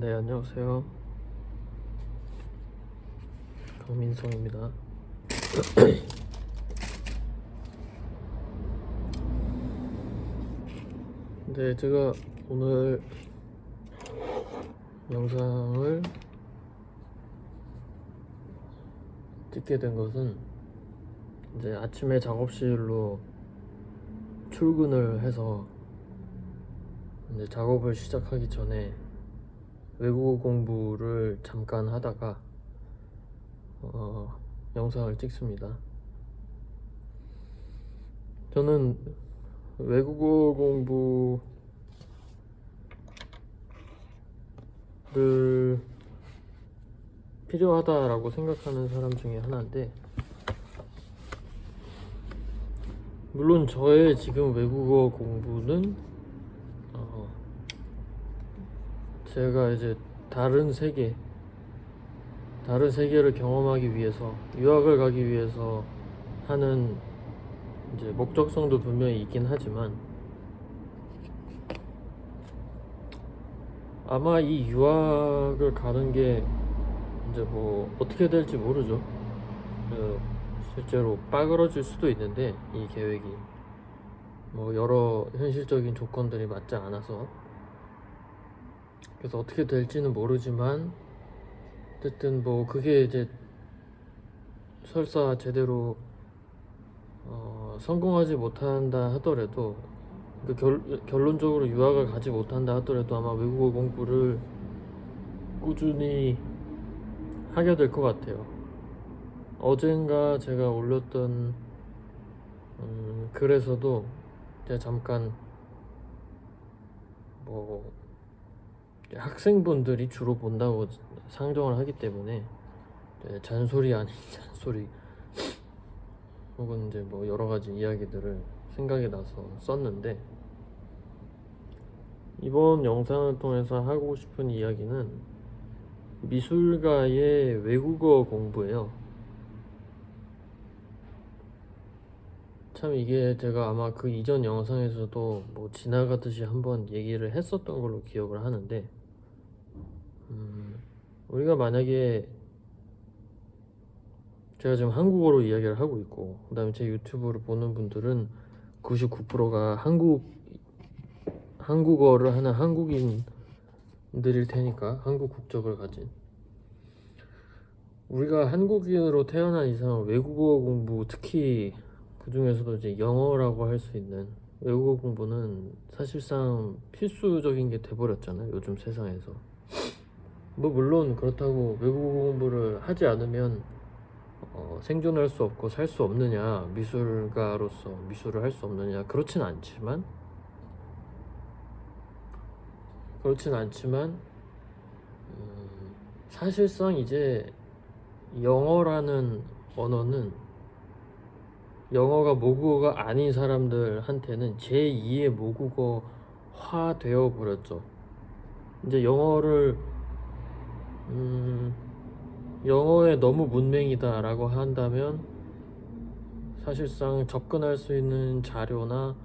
네, 안녕하세요. 강민성입니다. 네, 제가 오늘 영상을 찍게 된 것은 이제 아침에 작업실로 출근을 해서 이제 작업을 시작하기 전에 외국어 공부를 잠깐 하다가 영상을 찍습니다. 저는 외국어 공부를 필요하다라고 생각하는 사람 중에 하나인데, 물론 저의 지금 외국어 공부는 제가 이제 다른 세계를 경험하기 위해서, 유학을 가기 위해서 하는 이제 목적성도 분명히 있긴 하지만, 아마 이 유학을 가는 게 이제 뭐 어떻게 될지 모르죠. 실제로 빠그러질 수도 있는데, 이 계획이 뭐 여러 현실적인 조건들이 맞지 않아서, 그래서 어떻게 될지는 모르지만, 어쨌든 뭐 그게 이제 설사 제대로 성공하지 못한다 하더라도, 결론적으로 유학을 가지 못한다 하더라도 아마 외국어 공부를 꾸준히 하게 될 것 같아요. 어젠가 제가 올렸던 글에서도 제가 잠깐 뭐 학생분들이 주로 본다고 상정을 하기 때문에, 잔소리 아닌 잔소리 혹은 이제 뭐 여러 가지 이야기들을 생각이 나서 썼는데, 이번 영상을 통해서 하고 싶은 이야기는 미술가의 외국어 공부예요. 참 이게 제가 아마 그 이전 영상에서도 뭐 지나가듯이 한번 얘기를 했었던 걸로 기억을 하는데, 우리가 만약에, 제가 지금 한국어로 이야기를 하고 있고, 그 다음에 제 유튜브를 보는 분들은 99%가 한국어를 하는 한국인들일 테니까, 한국 국적을 가진, 우리가 한국인으로 태어난 이상 외국어 공부, 특히 그 중에서도 이제 영어라고 할 수 있는 외국어 공부는 사실상 필수적인 게 돼버렸잖아요, 요즘 세상에서. 뭐 물론 그렇다고 외국어 공부를 하지 않으면 생존할 수 없고 살 수 없느냐, 미술가로서 미술을 할 수 없느냐, 그렇진 않지만 사실상 이제 영어라는 언어는, 영어가 모국어가 아닌 사람들한테는 제2의 모국어화 되어 버렸죠. 이제 영어에 너무 문맹이다라고 한다면, 사실상 접근할 수 있는 자료나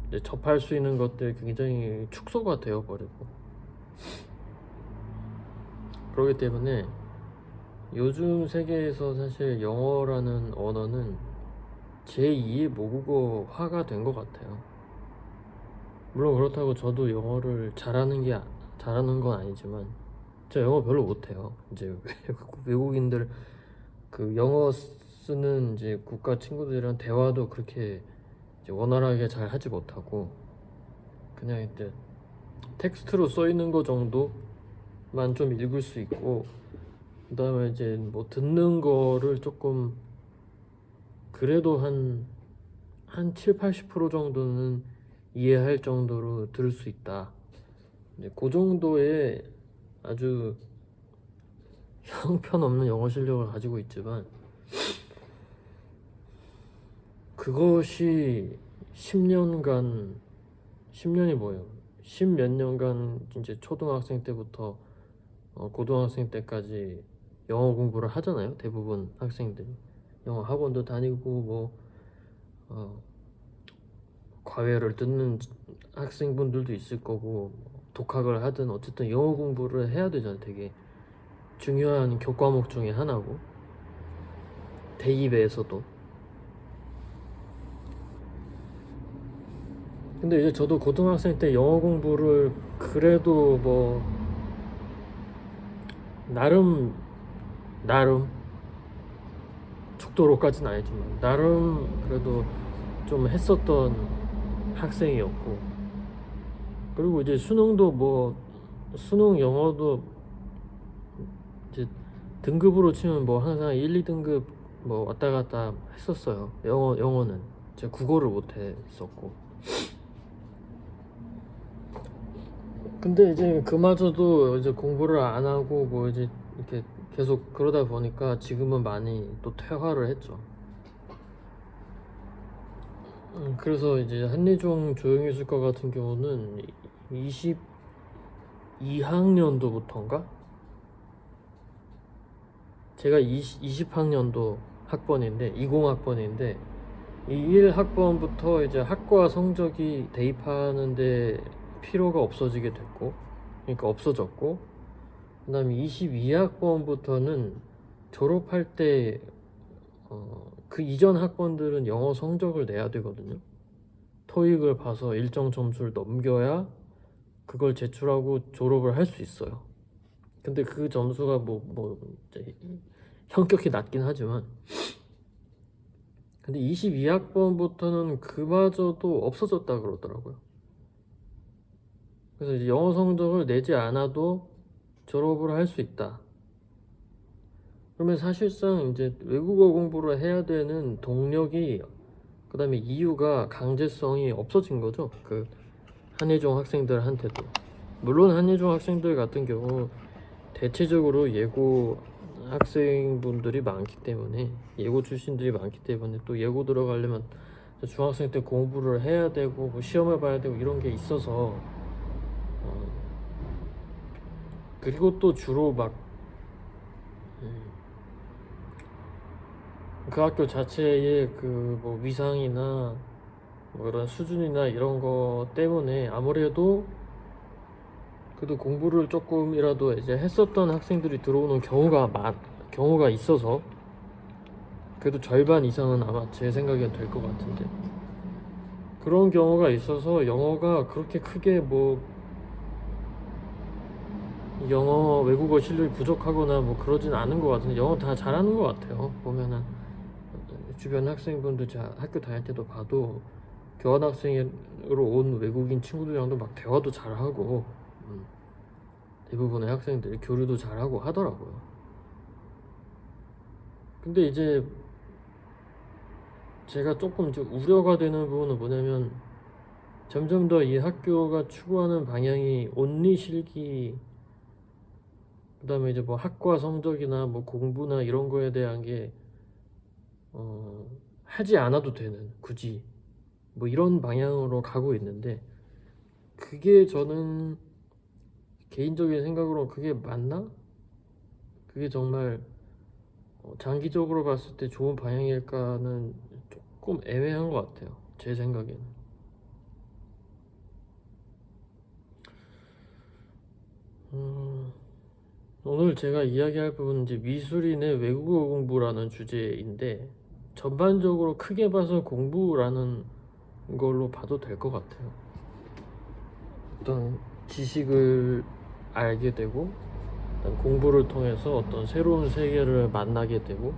이제 접할 수 있는 것들이 굉장히 축소가 되어 버리고, 그렇기 때문에 요즘 세계에서 사실 영어라는 언어는 제2의 모국어화가 된 것 같아요. 물론 그렇다고 저도 영어를 잘하는 건 아니지만, 저 영어 별로 못해요. 이제 외국인들 그 영어 쓰는 이제 국가 친구들이랑 대화도 그렇게 이제 원활하게 잘 하지 못하고, 그냥 이제 텍스트로 써 있는 거 정도만 좀 읽을 수 있고, 그 다음에 이제 뭐 듣는 거를 조금, 그래도 한 7, 80% 정도는 이해할 정도로 들을 수 있다. 이제 그 정도의 아주 형편없는 영어 실력을 가지고 있지만, 그것이 10년이 뭐예요? 10몇 년간 이제 초등학생 때부터 고등학생 때까지 영어 공부를 하잖아요. 대부분 학생들이 영어 학원도 다니고 뭐 과외를 듣는 학생분들도 있을 거고, 독학을 하든 어쨌든 영어 공부를 해야 되잖아요. 되게 중요한 교과목 중에 하나고 대입에서도. 근데 이제 저도 고등학생 때 영어 공부를 그래도 뭐 나름 죽도록까지는 아니지만 나름 그래도 좀 했었던 학생이었고, 그리고 이제 수능도 뭐 수능 영어도 이제 등급으로 치면 뭐 항상 1, 2등급 뭐 왔다 갔다 했었어요. 영어는 제가 국어를 못 했었고. 근데 이제 그마저도 이제 공부를 안 하고 뭐 이제 이렇게 계속 그러다 보니까 지금은 많이 또 퇴화를 했죠. 그래서 이제 한예종 조형예술과 같은 경우는 22학년도부터인가? 제가 20학년도 학번인데 20학번인데 이 1학번부터 이제 학과 성적이 대입하는데 필요가 없어지게 됐고, 그러니까 없어졌고, 그 다음에 22학번부터는 졸업할 때 그 이전 학번들은 영어 성적을 내야 되거든요. 토익을 봐서 일정 점수를 넘겨야 그걸 제출하고 졸업을 할 수 있어요. 근데 그 점수가 이제 현격히 낮긴 하지만, 근데 22학번부터는 그마저도 없어졌다 그러더라고요. 그래서 이제 영어 성적을 내지 않아도 졸업을 할 수 있다. 그러면 사실상 이제 외국어 공부를 해야 되는 동력이, 그 다음에 이유가 강제성이 없어진 거죠. 그 한예종 학생들한테도. 물론 한예종 학생들 같은 경우 대체적으로 예고 학생분들이 많기 때문에, 예고 출신들이 많기 때문에 또 예고 들어가려면 중학생 때 공부를 해야 되고 뭐 시험을 봐야 되고 이런 게 있어서, 그리고 또 주로 막 그 학교 자체의 그 뭐 위상이나 뭐 이런 수준이나 이런 거 때문에 아무래도 그래도 공부를 조금이라도 이제 했었던 학생들이 들어오는 경우가 있어서, 그래도 절반 이상은 아마 제 생각엔 될 것 같은데, 그런 경우가 있어서 영어가 그렇게 크게 뭐 영어 외국어 실력이 부족하거나 뭐 그러진 않은 것 같은데, 영어 다 잘하는 것 같아요. 보면은 주변 학생분들 제가 학교 다닐 때도 봐도 교환학생으로 온 외국인 친구들이랑도 막 대화도 잘하고, 대부분의 학생들이 교류도 잘하고 하더라고요. 근데 이제 제가 조금 이제 우려가 되는 부분은 뭐냐면, 점점 더 이 학교가 추구하는 방향이 온리 실기, 그 다음에 이제 뭐 학과 성적이나 뭐 공부나 이런 거에 대한 게 하지 않아도 되는, 굳이 뭐 이런 방향으로 가고 있는데, 그게 저는 개인적인 생각으로 그게 맞나? 그게 정말 장기적으로 봤을 때 좋은 방향일까는 조금 애매한 것 같아요. 제 생각에는. 오늘 제가 이야기할 부분은 이제 미술인의 외국어 공부라는 주제인데, 전반적으로 크게 봐서 공부라는 걸로 봐도 될 것 같아요. 어떤 지식을 알게 되고, 어떤 공부를 통해서 어떤 새로운 세계를 만나게 되고,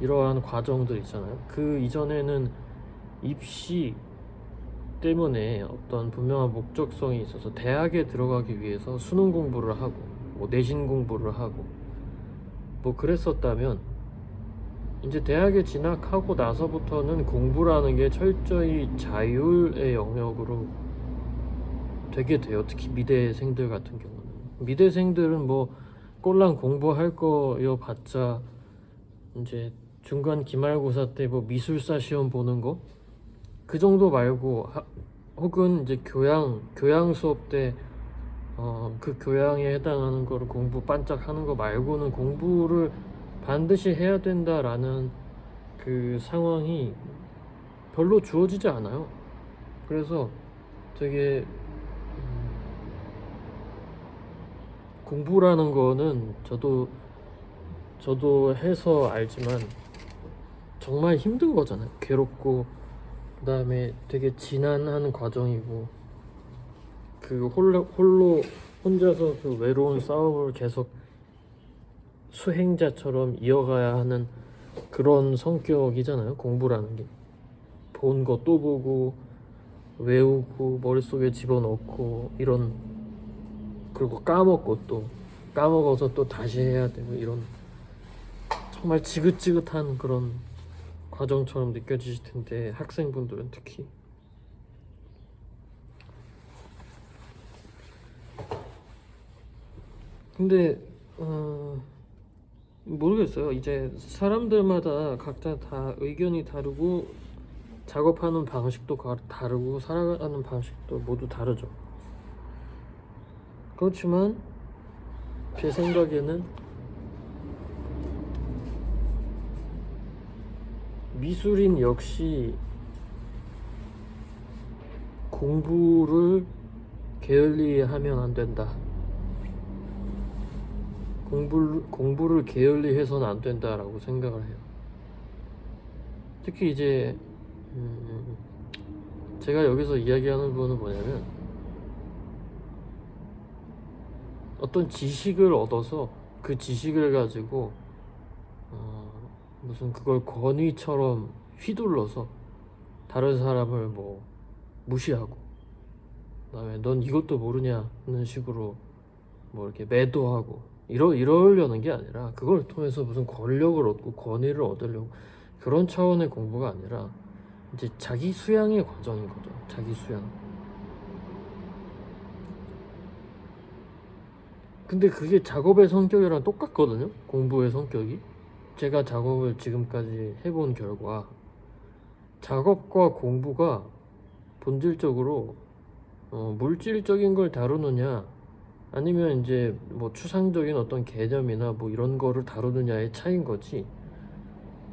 이러한 과정들 있잖아요. 그 이전에는 입시 때문에 어떤 분명한 목적성이 있어서 대학에 들어가기 위해서 수능 공부를 하고 뭐 내신 공부를 하고 뭐 그랬었다면, 이제 대학에 진학하고 나서부터는 공부라는 게 철저히 자율의 영역으로 되게 돼요. 특히 미대생들 같은 경우는. 미대생들은 뭐 꼴랑 공부할 거여 봤자 이제 중간 기말고사 때 뭐 미술사 시험 보는 거 그 정도 말고, 혹은 이제 교양 수업 때 그 교양에 해당하는 거를 공부 반짝 하는 거 말고는 공부를 반드시 해야 된다라는 그 상황이 별로 주어지지 않아요. 그래서 되게 공부라는 거는 저도 해서 알지만 정말 힘든 거잖아요. 괴롭고 그다음에 되게 지난한 과정이고 그 홀로 혼자서 그 외로운 싸움을 계속 수행자처럼 이어가야 하는 그런 성격이잖아요. 공부라는 게 본 거 또 보고 외우고 머릿속에 집어넣고 이런, 그리고 까먹고 또 까먹어서 또 다시 해야 되고 이런 정말 지긋지긋한 그런 과정처럼 느껴지실 텐데, 학생분들은 특히. 근데 모르겠어요. 이제 사람들마다 각자 다 의견이 다르고 작업하는 방식도 다르고 살아가는 방식도 모두 다르죠. 그렇지만 제 생각에는 미술인 역시 공부를 게을리하면 안 된다. 공부를 게을리해서는 안 된다라고 생각을 해요. 특히 이제 제가 여기서 이야기하는 부분은 뭐냐면, 어떤 지식을 얻어서 그 지식을 가지고 무슨 그걸 권위처럼 휘둘러서 다른 사람을 뭐 무시하고, 그다음에 넌 이것도 모르냐는 식으로 뭐 이렇게 매도하고 이러려는 게 아니라, 그걸 통해서 무슨 권력을 얻고 권위를 얻으려고 그런 차원의 공부가 아니라 이제 자기 수양의 과정인 거죠. 자기 수양. 근데 그게 작업의 성격이랑 똑같거든요. 공부의 성격이. 제가 작업을 지금까지 해본 결과 작업과 공부가 본질적으로 물질적인 걸 다루느냐, 아니면 이제 뭐 추상적인 어떤 개념이나 뭐 이런 거를 다루느냐의 차이인 거지,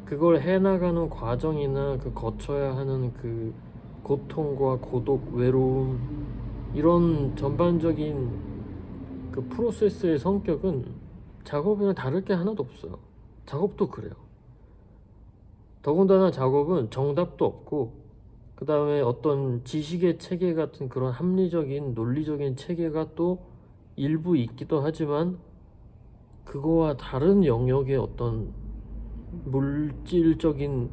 그걸 해나가는 과정이나 그 거쳐야 하는 그 고통과 고독, 외로움, 이런 전반적인 그 프로세스의 성격은 작업이랑 다를 게 하나도 없어요. 작업도 그래요. 더군다나 작업은 정답도 없고, 그 다음에 어떤 지식의 체계 같은 그런 합리적인 논리적인 체계가 또 일부 있기도 하지만, 그거와 다른 영역의 어떤 물질적인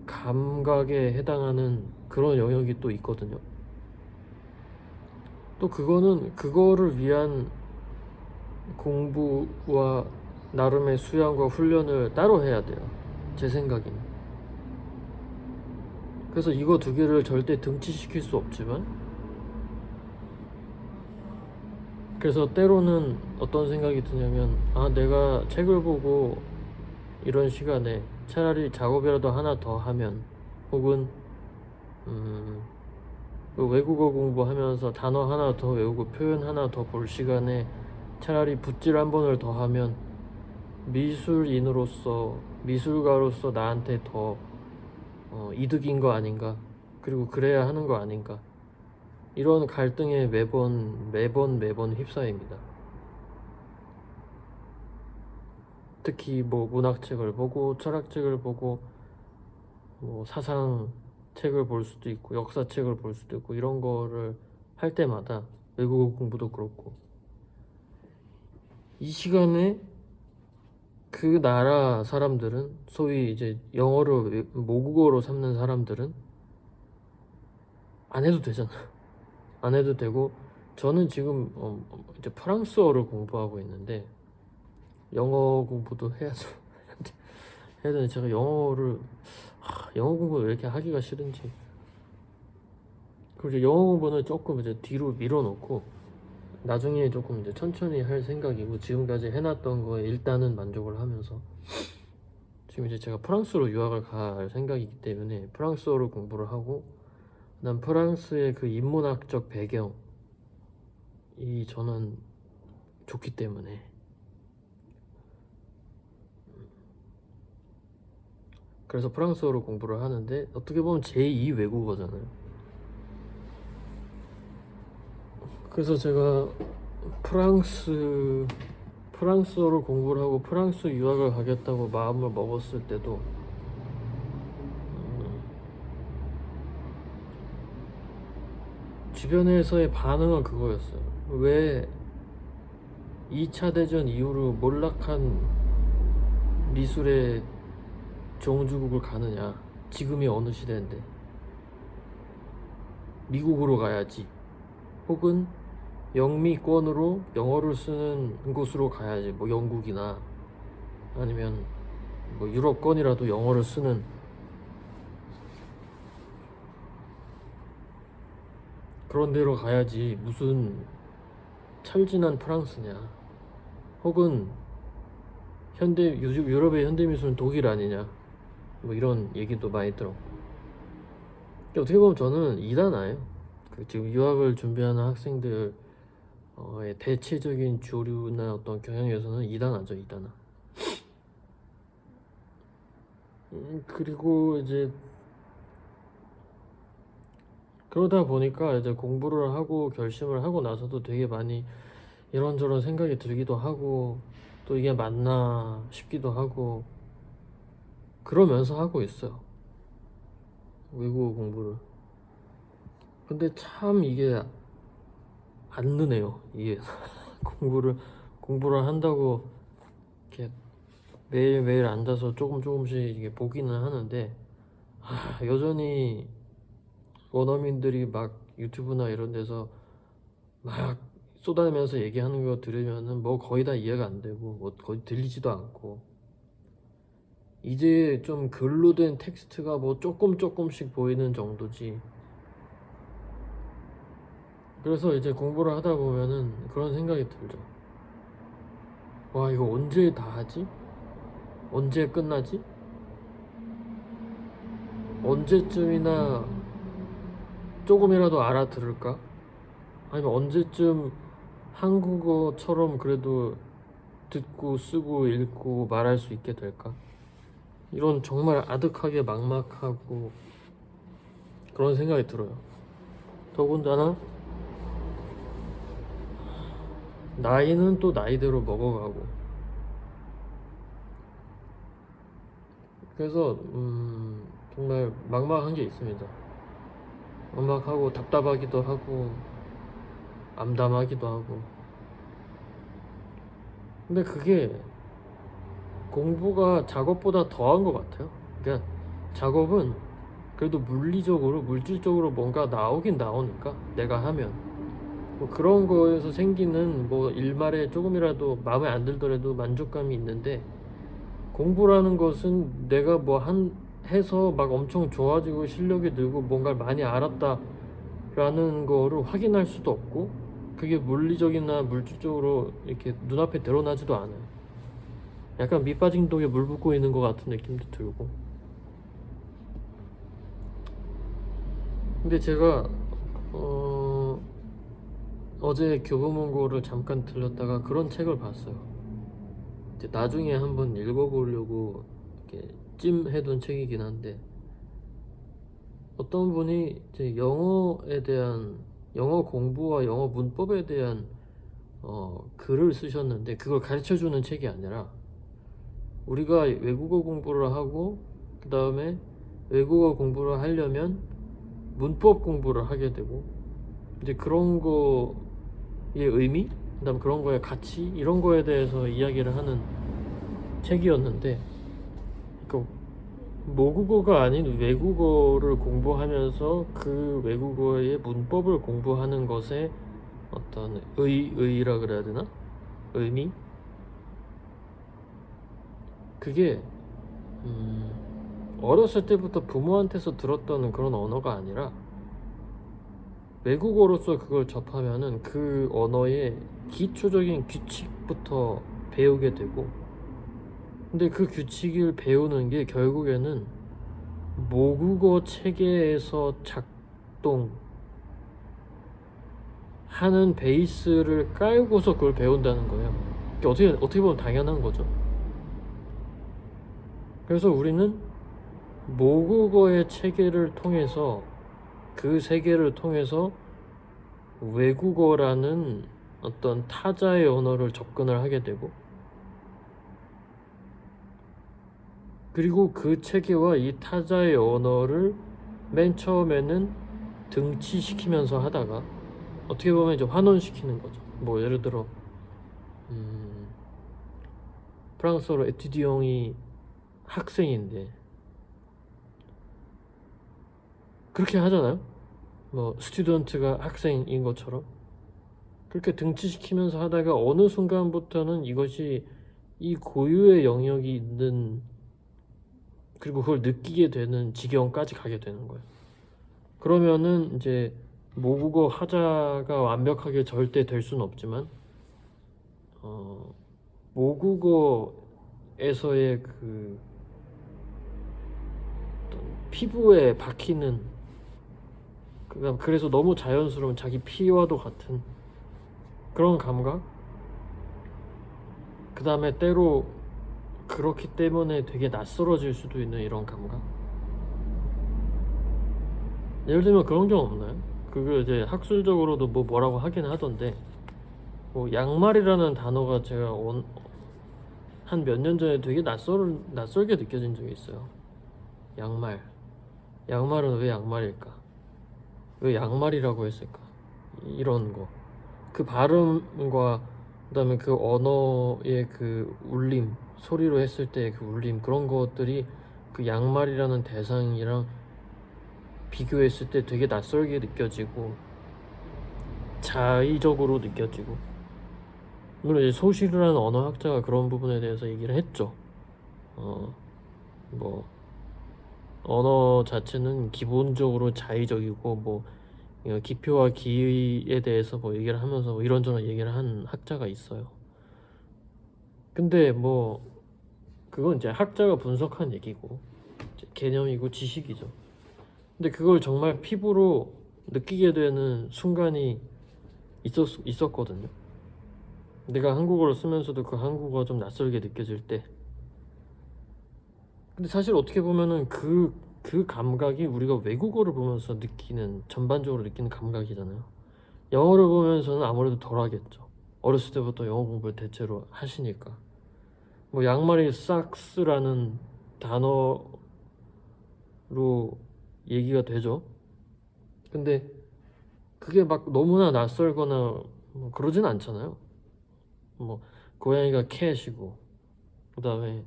감각에 해당하는 그런 영역이 또 있거든요. 또 그거는 그거를 위한 공부와 나름의 수양과 훈련을 따로 해야 돼요. 제 생각에는. 그래서 이거 두 개를 절대 등치시킬 수 없지만, 그래서 때로는 어떤 생각이 드냐면, 내가 책을 보고 이런 시간에 차라리 작업이라도 하나 더 하면, 혹은 그 외국어 공부하면서 단어 하나 더 외우고 표현 하나 더 볼 시간에 차라리 붓질 한 번을 더 하면 미술인으로서, 미술가로서 나한테 더 이득인 거 아닌가, 그리고 그래야 하는 거 아닌가, 이런 갈등에 매번 휩싸입니다. 특히 뭐 문학책을 보고 철학책을 보고 뭐 사상 책을 볼 수도 있고 역사책을 볼 수도 있고, 이런 거를 할 때마다 외국어 공부도 그렇고, 이 시간에 그 나라 사람들은, 소위 이제 영어를 모국어로 삼는 사람들은 안 해도 되잖아. 안 해도 되고, 저는 지금 이제 프랑스어를 공부하고 있는데, 영어 공부도 해야죠. 해야 되는데, 제가 영어 공부를 왜 이렇게 하기가 싫은지. 그리고 이제 영어 공부는 조금 이제 뒤로 밀어놓고 나중에 조금 이제 천천히 할 생각이고, 지금까지 해놨던 거에 일단은 만족을 하면서, 지금 이제 제가 프랑스로 유학을 갈 생각이기 때문에 프랑스어를 공부를 하고, 난 프랑스의 그 인문학적 배경이 저는 좋기 때문에, 그래서 프랑스어를 공부를 하는데, 어떻게 보면 제2 외국어잖아요. 그래서 제가 프랑스어를 공부를 하고 프랑스 유학을 가겠다고 마음을 먹었을 때도 주변에서의 반응은 그거였어요. 왜 2차 대전 이후로 몰락한 미술의 종주국을 가느냐? 지금이 어느 시대인데 미국으로 가야지, 혹은 영미권으로 영어를 쓰는 곳으로 가야지, 뭐 영국이나 아니면 뭐 유럽권이라도 영어를 쓰는 그런 데로 가야지 무슨 철진한 프랑스냐, 혹은 유럽의 현대미술은 독일 아니냐, 뭐 이런 얘기도 많이 들었고. 어떻게 보면 저는 이단아예요. 지금 유학을 준비하는 학생들의 대체적인 주류나 어떤 경향에서는 이단아죠, 이단아. 그리고 이제 그러다 보니까 이제 공부를 하고 결심을 하고 나서도 되게 많이 이런저런 생각이 들기도 하고, 또 이게 맞나 싶기도 하고, 그러면서 하고 있어요, 외국어 공부를. 근데 참 이게 안 느네요, 이게. 공부를 한다고 이렇게 매일매일 앉아서 조금씩 이게 보기는 하는데, 여전히 원어민들이 막 유튜브나 이런 데서 막 쏟아내면서 얘기하는 거 들으면은 뭐 거의 다 이해가 안 되고 뭐 거의 들리지도 않고, 이제 좀 글로 된 텍스트가 뭐 조금씩 보이는 정도지. 그래서 이제 공부를 하다 보면은 그런 생각이 들죠. 와, 이거 언제 다 하지? 언제 끝나지? 언제쯤이나 조금이라도 알아들을까? 아니면 언제쯤 한국어처럼 그래도 듣고 쓰고 읽고 말할 수 있게 될까? 이런 정말 아득하게 막막하고 그런 생각이 들어요. 더군다나 나이는 또 나이대로 먹어가고, 그래서 정말 막막한 게 있습니다. 막막하고 답답하기도 하고 암담하기도 하고. 근데 그게 공부가 작업보다 더한 것 같아요. 그러니까 작업은 그래도 물질적으로 뭔가 나오긴 나오니까, 내가 하면 뭐 그런 거에서 생기는 뭐 일말에 조금이라도 마음에 안 들더라도 만족감이 있는데, 공부라는 것은 내가 해서 막 엄청 좋아지고 실력이 늘고 뭔가를 많이 알았다라는 거를 확인할 수도 없고, 그게 물리적이나 물질적으로 이렇게 눈앞에 드러나지도 않아요. 약간 밑 빠진 독에 물 붓고 있는 것 같은 느낌도 들고. 근데 제가 어제 교보문고를 잠깐 들렀다가 그런 책을 봤어요. 이제 나중에 한번 읽어보려고 이렇게 찜해둔 책이긴 한데, 어떤 분이 이제 영어 공부와 영어 문법에 대한 글을 쓰셨는데, 그걸 가르쳐주는 책이 아니라 우리가 외국어 공부를 하고 그 다음에 외국어 공부를 하려면 문법 공부를 하게 되고, 이제 그런 거의 의미, 그 다음 그런 거의 가치, 이런 거에 대해서 이야기를 하는 책이었는데, 그러니까 모국어가 아닌 외국어를 공부하면서 그 외국어의 문법을 공부하는 것에 어떤 의의라 그래야 되나? 의미? 그게 어렸을 때부터 부모한테서 들었던 그런 언어가 아니라, 외국어로서 그걸 접하면은 그 언어의 기초적인 규칙부터 배우게 되고, 근데 그 규칙을 배우는 게 결국에는 모국어 체계에서 작동하는 베이스를 깔고서 그걸 배운다는 거예요. 어떻게 보면 당연한 거죠. 그래서 우리는 모국어의 체계를 통해서, 그 세계를 통해서 외국어라는 어떤 타자의 언어를 접근을 하게 되고, 그리고 그 체계와 이 타자의 언어를 맨 처음에는 등치시키면서 하다가 어떻게 보면 이제 환원시키는 거죠. 뭐 예를 들어 프랑스어로 에튜디용이 학생인데 그렇게 하잖아요. 뭐 스튜던트가 학생인 것처럼 그렇게 등치시키면서 하다가 어느 순간부터는 이것이 이 고유의 영역이 있는, 그리고 그걸 느끼게 되는 지경까지 가게 되는 거예요. 그러면은 이제 모국어 하자가 완벽하게 절대 될 수는 없지만 모국어에서의 그 어떤 피부에 박히는, 그래서 너무 자연스러운 자기 피와도 같은 그런 감각, 그 다음에 때로 그렇기 때문에 되게 낯설어질 수도 있는 이런 감각. 예를 들면 그런 경우 없나요? 그거 이제 학술적으로도 뭐라고 하긴 하던데, 뭐 양말이라는 단어가 제가 한 몇 년 전에 되게 낯설게 느껴진 적이 있어요. 양말은 왜 양말일까? 왜 양말이라고 했을까? 이런 거. 그 발음과 그다음에 그 언어의 그 울림, 소리로 했을 때 그 울림, 그런 것들이 그 양말이라는 대상이랑 비교했을 때 되게 낯설게 느껴지고 자의적으로 느껴지고, 물론 이제 소실이라는 언어학자가 그런 부분에 대해서 얘기를 했죠. 뭐 언어 자체는 기본적으로 자의적이고, 뭐 기표와 기의에 대해서 뭐 얘기를 하면서 뭐 이런저런 얘기를 한 학자가 있어요. 근데 뭐 그건 이제 학자가 분석한 얘기고 개념이고 지식이죠. 근데 그걸 정말 피부로 느끼게 되는 순간이 있었거든요. 내가 한국어를 쓰면서도 그 한국어가 좀 낯설게 느껴질 때. 근데 사실 어떻게 보면은 그 감각이 우리가 외국어를 보면서 느끼는, 전반적으로 느끼는 감각이잖아요. 영어를 보면서는 아무래도 덜하겠죠. 어렸을 때부터 영어 공부를 대체로 하시니까. 뭐 양말이 삭스라는 단어로 얘기가 되죠. 근데 그게 막 너무나 낯설거나 뭐 그러진 않잖아요. 뭐 고양이가 캣이고, 그다음에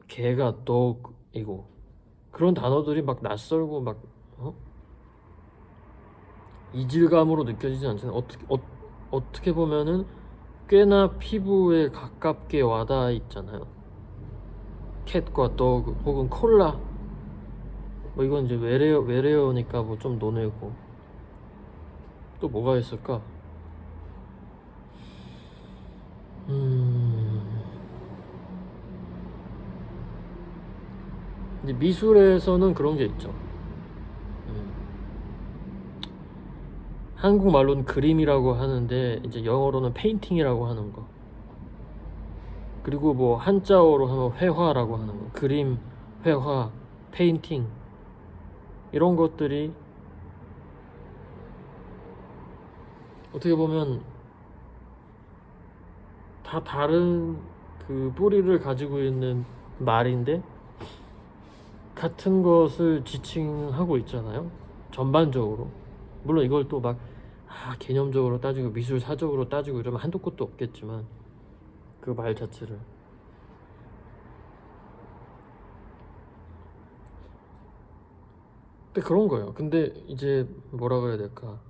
개가 dog이고, 그런 단어들이 막 낯설고 막 이질감으로 느껴지지 않잖아요. 어떻게 보면은 꽤나 피부에 가깝게 와닿아 있잖아요. 캣과 dog 혹은 콜라, 뭐 이건 이제 외래어니까 뭐 좀 논외고. 또 뭐가 있을까? 이제 미술에서는 그런 게 있죠. 한국말로는 그림이라고 하는데 이제 영어로는 페인팅이라고 하는 거. 그리고 뭐 한자어로 하면 회화라고 하는 거. 그림, 회화, 페인팅, 이런 것들이 어떻게 보면 다 다른 그 뿌리를 가지고 있는 말인데 같은 것을 지칭하고 있잖아요. 전반적으로. 물론 이걸 또 막 개념적으로 따지고 미술사적으로 따지고 이러면 한도 끝도 없겠지만 그 말 자체를. 근데 그런 거예요. 근데 이제 뭐라 그래야 될까?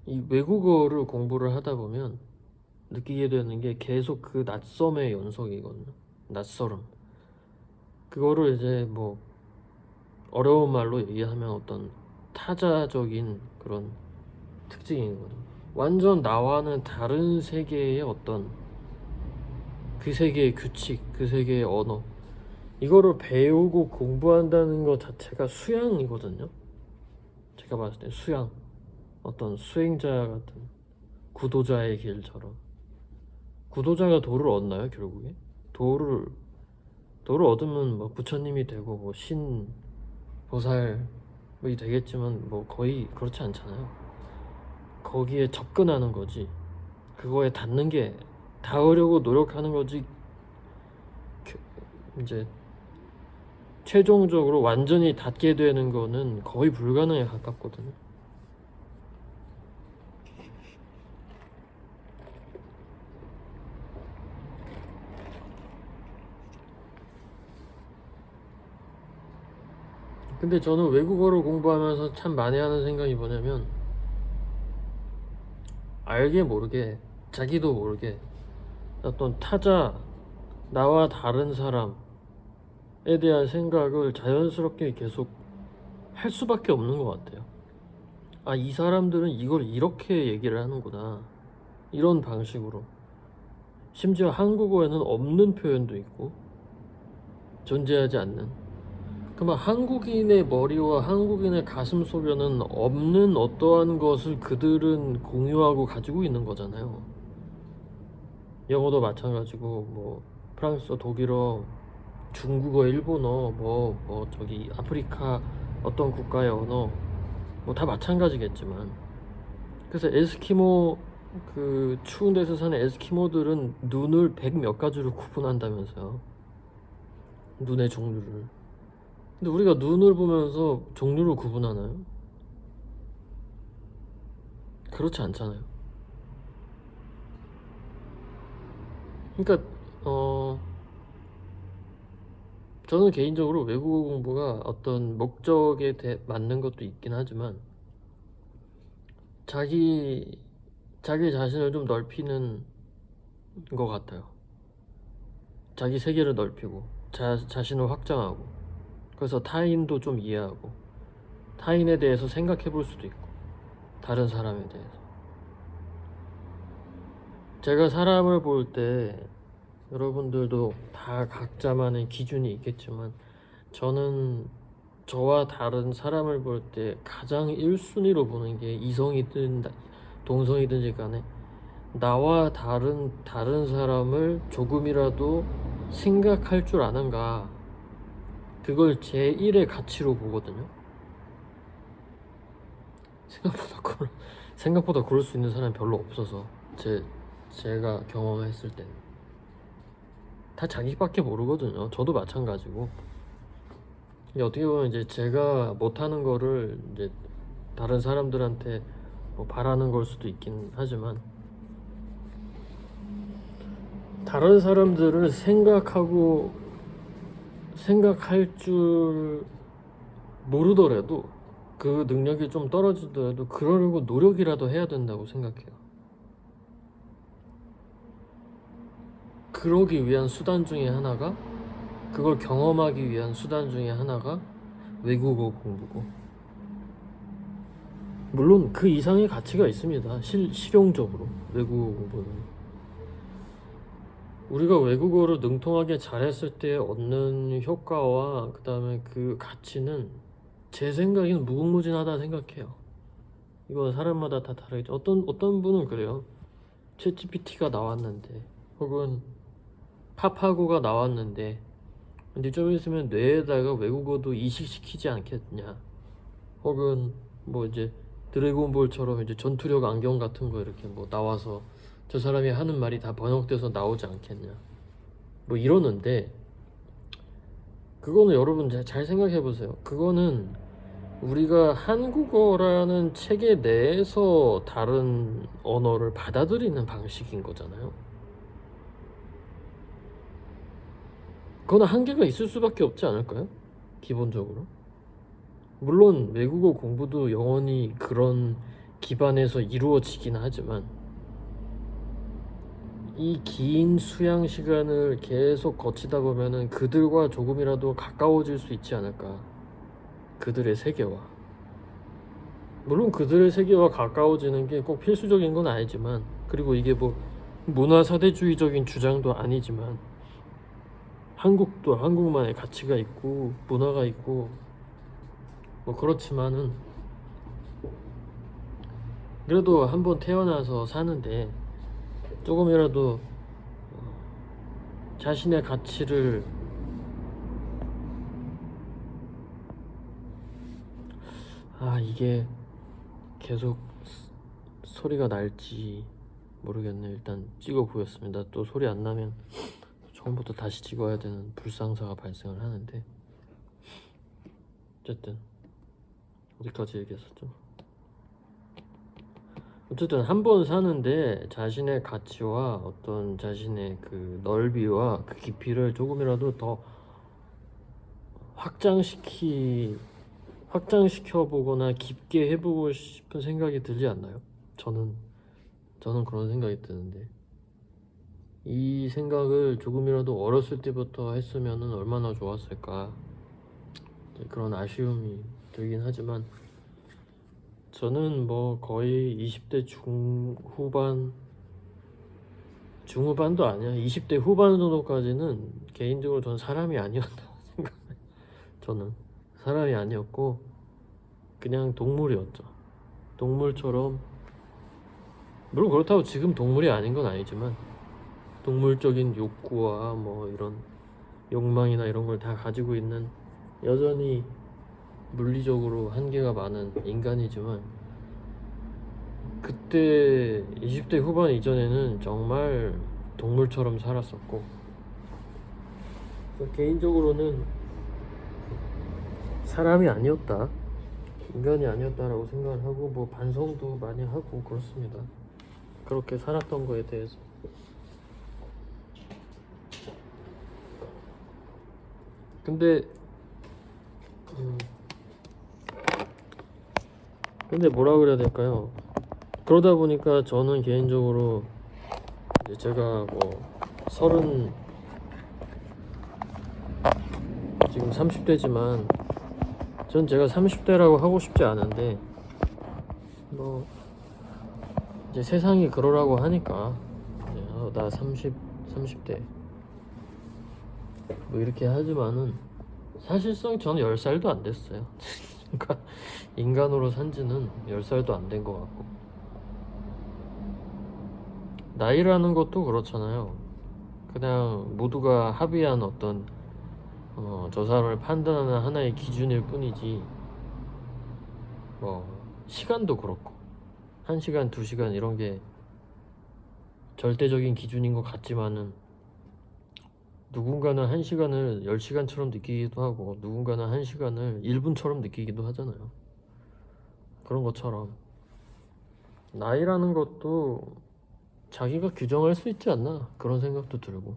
이 외국어를 공부를 하다 보면 느끼게 되는 게 계속 그 낯섦의 연속이거든요. 낯설음. 그거를 이제 뭐 어려운 말로 얘기하면 어떤 타자적인 그런 특징이거든요. 완전 나와는 다른 세계의 어떤 그 세계의 규칙, 그 세계의 언어, 이거를 배우고 공부한다는 것 자체가 수양이거든요. 제가 봤을 때 수양, 어떤 수행자 같은 구도자의 길처럼. 구도자가 도를 얻나요, 결국에? 도를 얻으면 뭐 부처님이 되고 뭐 신, 보살 뭐 되겠지만 뭐 거의 그렇지 않잖아요. 거기에 접근하는 거지. 그거에 닿는 게 닿으려고 노력하는 거지. 이제 최종적으로 완전히 닿게 되는 거는 거의 불가능에 가깝거든요. 근데 저는 외국어를 공부하면서 참 많이 하는 생각이 뭐냐면, 알게 모르게, 자기도 모르게 어떤 타자, 나와 다른 사람에 대한 생각을 자연스럽게 계속 할 수밖에 없는 것 같아요. 아, 이 사람들은 이걸 이렇게 얘기를 하는구나, 이런 방식으로. 심지어 한국어에는 없는 표현도 있고 존재하지 않는, 그러면 한국인의 머리와 한국인의 가슴 속에는 없는 어떠한 것을 그들은 공유하고 가지고 있는 거잖아요. 영어도 마찬가지고, 뭐 프랑스어, 독일어, 중국어, 일본어, 저기 아프리카 어떤 국가의 언어, 뭐 다 마찬가지겠지만. 그래서 에스키모, 그 추운 데서 사는 에스키모들은 눈을 100몇 가지로 구분한다면서요. 눈의 종류를. 근데 우리가 눈을 보면서 종류를 구분하나요? 그렇지 않잖아요. 그러니까 저는 개인적으로 외국어 공부가 어떤 목적에 맞는 것도 있긴 하지만, 자기 자신을 좀 넓히는 것 같아요. 자기 세계를 넓히고 자신을 확장하고, 그래서 타인도 좀 이해하고 타인에 대해서 생각해 볼 수도 있고, 다른 사람에 대해서. 제가 사람을 볼 때, 여러분들도 다 각자만의 기준이 있겠지만, 저는 저와 다른 사람을 볼 때 가장 1순위로 보는 게, 이성이든 동성이든지 간에 나와 다른 사람을 조금이라도 생각할 줄 아는가, 그걸 제1의 가치로 보거든요. 생각보다 그럴 수 있는 사람이 별로 없어서, 제가 경험했을 때는 다 자기밖에 모르거든요. 저도 마찬가지고. 어떻게 보면 이제 제가 못하는 거를 이제 다른 사람들한테 뭐 바라는 걸 수도 있긴 하지만, 다른 사람들을 생각할 줄 모르더라도, 그 능력이 좀 떨어지더라도 그러려고 노력이라도 해야 된다고 생각해요. 그러기 위한 수단 중에 하나가, 그걸 경험하기 위한 수단 중에 하나가 외국어 공부고, 물론 그 이상의 가치가 있습니다. 실용적으로 외국어 공부는. 우리가 외국어를 능통하게 잘했을 때 얻는 효과와 그 다음에 그 가치는 제 생각에는 무궁무진하다 생각해요. 이건 사람마다 다 다르겠죠. 어떤 분은 그래요. 챗GPT가 나왔는데, 혹은 파파고가 나왔는데 이제 좀 있으면 뇌에다가 외국어도 이식시키지 않겠냐, 혹은 뭐 이제 드래곤볼처럼 이제 전투력 안경 같은 거 이렇게 뭐 나와서 저 사람이 하는 말이 다 번역돼서 나오지 않겠냐, 뭐 이러는데, 그거는 여러분 잘 생각해 보세요. 그거는 우리가 한국어라는 체계 내에서 다른 언어를 받아들이는 방식인 거잖아요. 그건 한계가 있을 수밖에 없지 않을까요? 기본적으로. 물론 외국어 공부도 영원히 그런 기반에서 이루어지긴 하지만, 이 긴 수양 시간을 계속 거치다 보면은 그들과 조금이라도 가까워질 수 있지 않을까. 그들의 세계와. 물론 그들의 세계와 가까워지는 게 꼭 필수적인 건 아니지만, 그리고 이게 뭐 문화 사대주의적인 주장도 아니지만, 한국도 한국만의 가치가 있고 문화가 있고 뭐 그렇지만은, 그래도 한번 태어나서 사는데 조금이라도 자신의 가치를 이게 계속 소리가 날지 모르겠네. 일단 찍어 보였습니다. 또 소리 안 나면 처음부터 다시 찍어야 되는 불상사가 발생을 하는데, 어쨌든 어디까지 얘기했었죠? 어쨌든 한 번 사는데 자신의 가치와 어떤 자신의 그 넓이와 그 깊이를 조금이라도 더 확장시켜 보거나 깊게 해보고 싶은 생각이 들지 않나요? 저는 그런 생각이 드는데, 이 생각을 조금이라도 어렸을 때부터 했으면은 얼마나 좋았을까, 그런 아쉬움이 들긴 하지만, 저는 뭐 거의 20대 중후반도 아니야. 20대 후반 정도까지는 개인적으로 저는 사람이 아니었다고 생각해요. 저는 사람이 아니었고 그냥 동물이었죠. 동물처럼, 물론 그렇다고 지금 동물이 아닌 건 아니지만, 동물적인 욕구와 뭐 이런 욕망이나 이런 걸 다 가지고 있는, 여전히 물리적으로 한계가 많은 인간이지만, 그때 20대 후반 이전에는 정말 동물처럼 살았었고, 개인적으로는 사람이 아니었다, 인간이 아니었다라고 생각을 하고, 뭐 반성도 많이 하고 그렇습니다. 그렇게 살았던 거에 대해서. 근데 뭐라 그래야 될까요? 그러다 보니까 저는 개인적으로 이제 제가 뭐 지금 30대지만 전 제가 30대라고 하고 싶지 않은데, 뭐 이제 세상이 그러라고 하니까 나 30대 뭐 이렇게 하지만은, 사실상 저는 10살도 안 됐어요. 그러니까 인간으로 산지는 10살도 안 된 것 같고, 나이라는 것도 그렇잖아요. 그냥 모두가 합의한 어떤 저 사람을 판단하는 하나의 기준일 뿐이지, 뭐 시간도 그렇고 1시간, 2시간 이런 게 절대적인 기준인 것 같지만은, 누군가는 1시간을 10시간처럼 느끼기도 하고, 누군가는 1시간을 1분처럼 느끼기도 하잖아요. 그런 것처럼 나이라는 것도 자기가 규정할 수 있지 않나, 그런 생각도 들고.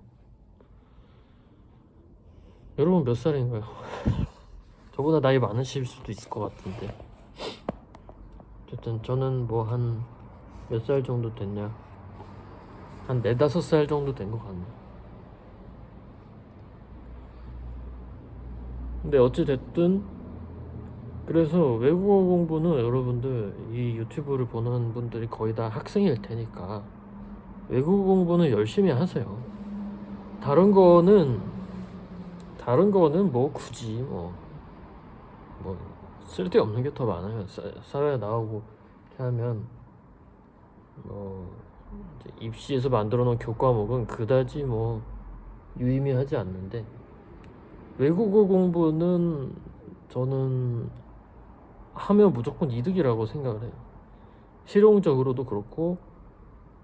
여러분 몇 살인가요? 저보다 나이 많으실 수도 있을 것 같은데, 어쨌든 저는 뭐 한 몇 살 정도 됐냐, 한 4, 5살 정도 된 것 같네. 근데 어찌됐든, 그래서 외국어 공부는 여러분들, 이 유튜브를 보는 분들이 거의 다 학생일 테니까 외국어 공부는 열심히 하세요. 다른 거는 뭐 굳이 뭐 쓸데없는 게 더 많아요. 사회 나오고 이렇게 하면 뭐 이제 입시에서 만들어 놓은 교과목은 그다지 뭐 유의미하지 않는데, 외국어 공부는 저는 하면 무조건 이득이라고 생각을 해요. 실용적으로도 그렇고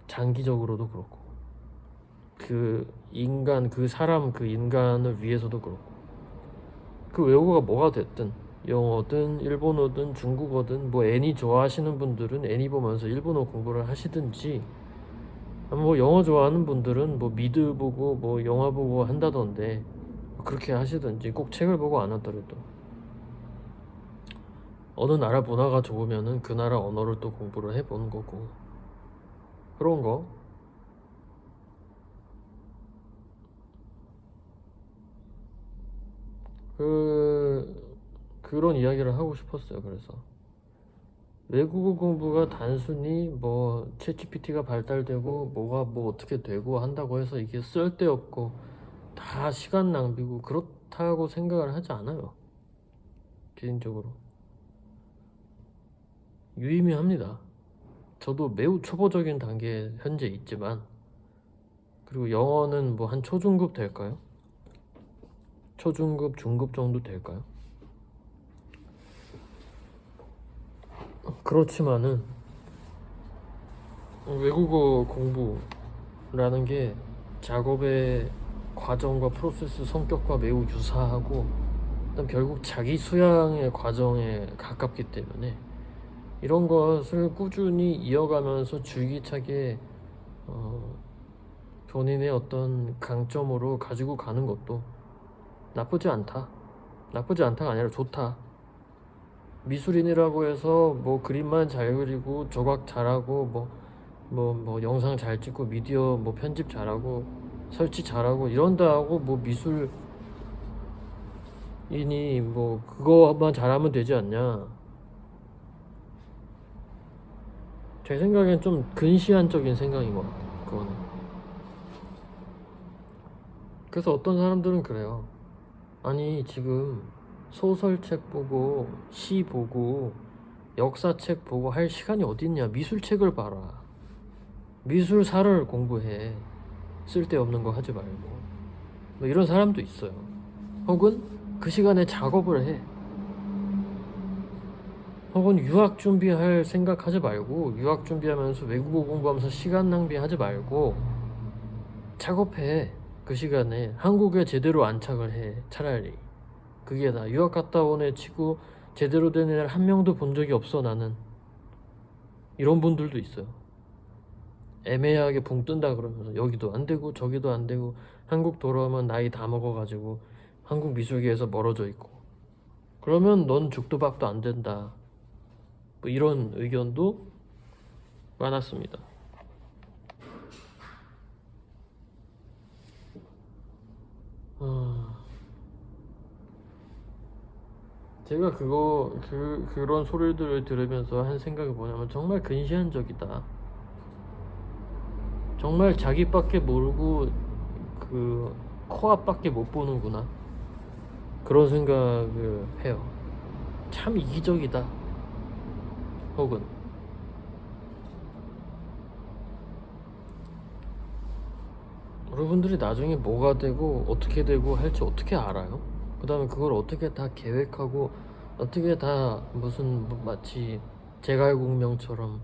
장기적으로도 그렇고, 그 인간을 위해서도 그렇고. 그 외국어가 뭐가 됐든, 영어든 일본어든 중국어든, 뭐 애니 좋아하시는 분들은 애니 보면서 일본어 공부를 하시든지, 뭐 영어 좋아하는 분들은 뭐 미드 보고 뭐 영화 보고 한다던데, 그렇게 하시든지, 꼭 책을 보고 안 하더라도 어느 나라 문화가 좋으면은 그 나라 언어를 또 공부를 해보는 거고, 그런 거. 그런 이야기를 하고 싶었어요. 그래서 외국어 공부가 단순히 뭐 챗GPT가 발달되고 뭐가 뭐 어떻게 되고 한다고 해서 이게 쓸데없고 다 시간 낭비고 그렇다고 생각을 하지 않아요. 개인적으로 유의미합니다. 저도 매우 초보적인 단계에 현재 있지만, 그리고 영어는 뭐 한 초중급 될까요? 초중급, 중급 정도 될까요? 그렇지만은 외국어 공부라는 게 작업의 과정과 프로세스 성격과 매우 유사하고, 그다음 결국 자기 수양의 과정에 가깝기 때문에 이런 것을 꾸준히 이어가면서 줄기차게 본인의 어떤 강점으로 가지고 가는 것도 나쁘지 않다. 나쁘지 않다가 아니라 좋다. 미술인이라고 해서 뭐 그림만 잘 그리고 조각 잘하고 뭐 영상 잘 찍고 미디어 뭐 편집 잘하고 설치 잘하고 이런다 하고 뭐 미술인이 뭐 그거만 잘하면 되지 않냐. 제 생각엔 좀 근시안적인 생각인 것 같아요. 그거는. 그래서 어떤 사람들은 그래요. 아니 지금 소설책 보고 시 보고 역사책 보고 할 시간이 어딨냐. 미술책을 봐라. 미술사를 공부해. 쓸데없는 거 하지 말고. 뭐 이런 사람도 있어요. 혹은 그 시간에 작업을 해. 혹은 유학 준비할 생각하지 말고 유학 준비하면서 외국어 공부하면서 시간 낭비하지 말고 작업해. 그 시간에 한국에 제대로 안착을 해. 차라리 그게 나. 유학 갔다 온 애 치고 제대로 된 애를 한 명도 본 적이 없어 나는. 이런 분들도 있어요. 애매하게 붕 뜬다 그러면서 여기도 안 되고 저기도 안 되고 한국 돌아오면 나이 다 먹어가지고 한국 미술계에서 멀어져 있고 그러면 넌 죽도 밥도 안 된다. 뭐 이런 의견도 많았습니다. 제가 그런 소리들을 들으면서 한 생각이 뭐냐면 정말 근시안적이다. 정말 자기밖에 모르고 그 코앞밖에 못 보는구나. 그런 생각을 해요. 참 이기적이다. 혹은 여러분들이 나중에 뭐가 되고 어떻게 되고 할지 어떻게 알아요? 그 다음에 그걸 어떻게 다 계획하고 어떻게 다 무슨 마치 제갈공명처럼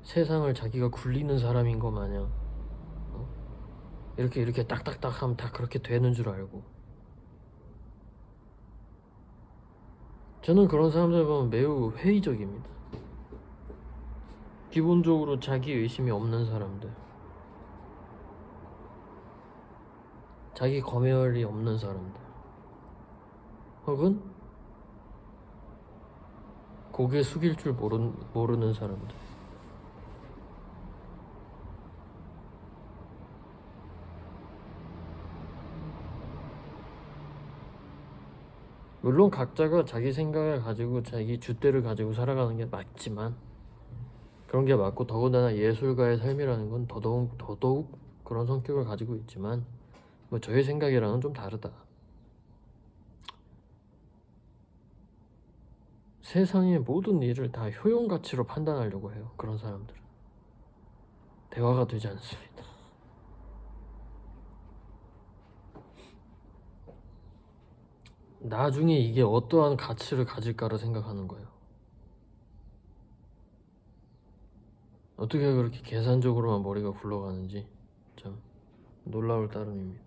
세상을 자기가 굴리는 사람인 거 마냥 이렇게 딱딱딱 하면 다 그렇게 되는 줄 알고. 저는 그런 사람들 보면 매우 회의적입니다. 기본적으로 자기 의심이 없는 사람들, 자기 검열이 없는 사람들, 혹은 고개 숙일 줄 모르는 사람들. 물론 각자가 자기 생각을 가지고 자기 줏대를 가지고 살아가는 게 맞지만, 그런 게 맞고, 더군다나 예술가의 삶이라는 건 더더욱 그런 성격을 가지고 있지만 뭐 저의 생각이랑은 좀 다르다. 세상의 모든 일을 다 효용 가치로 판단하려고 해요. 그런 사람들은 대화가 되지 않습니다. 나중에 이게 어떠한 가치를 가질까를 생각하는 거예요. 어떻게 그렇게 계산적으로만 머리가 굴러가는지 참 놀라울 따름입니다.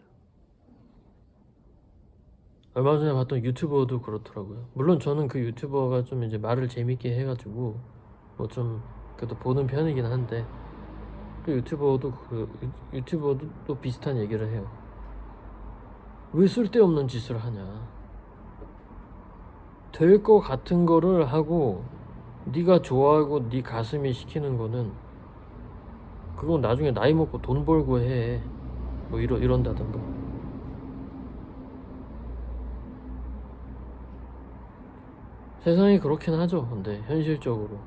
얼마 전에 봤던 유튜버도 그렇더라고요. 물론 저는 그 유튜버가 좀 이제 말을 재밌게 해가지고 뭐 좀 그래도 보는 편이긴 한데, 그 유튜버도 또 비슷한 얘기를 해요. 왜 쓸데없는 짓을 하냐. 될 거 같은 거를 하고 네가 좋아하고 네 가슴이 시키는 거는 그건 나중에 나이 먹고 돈 벌고 해. 뭐 이런다던가. 세상이 그렇긴 하죠. 근데 현실적으로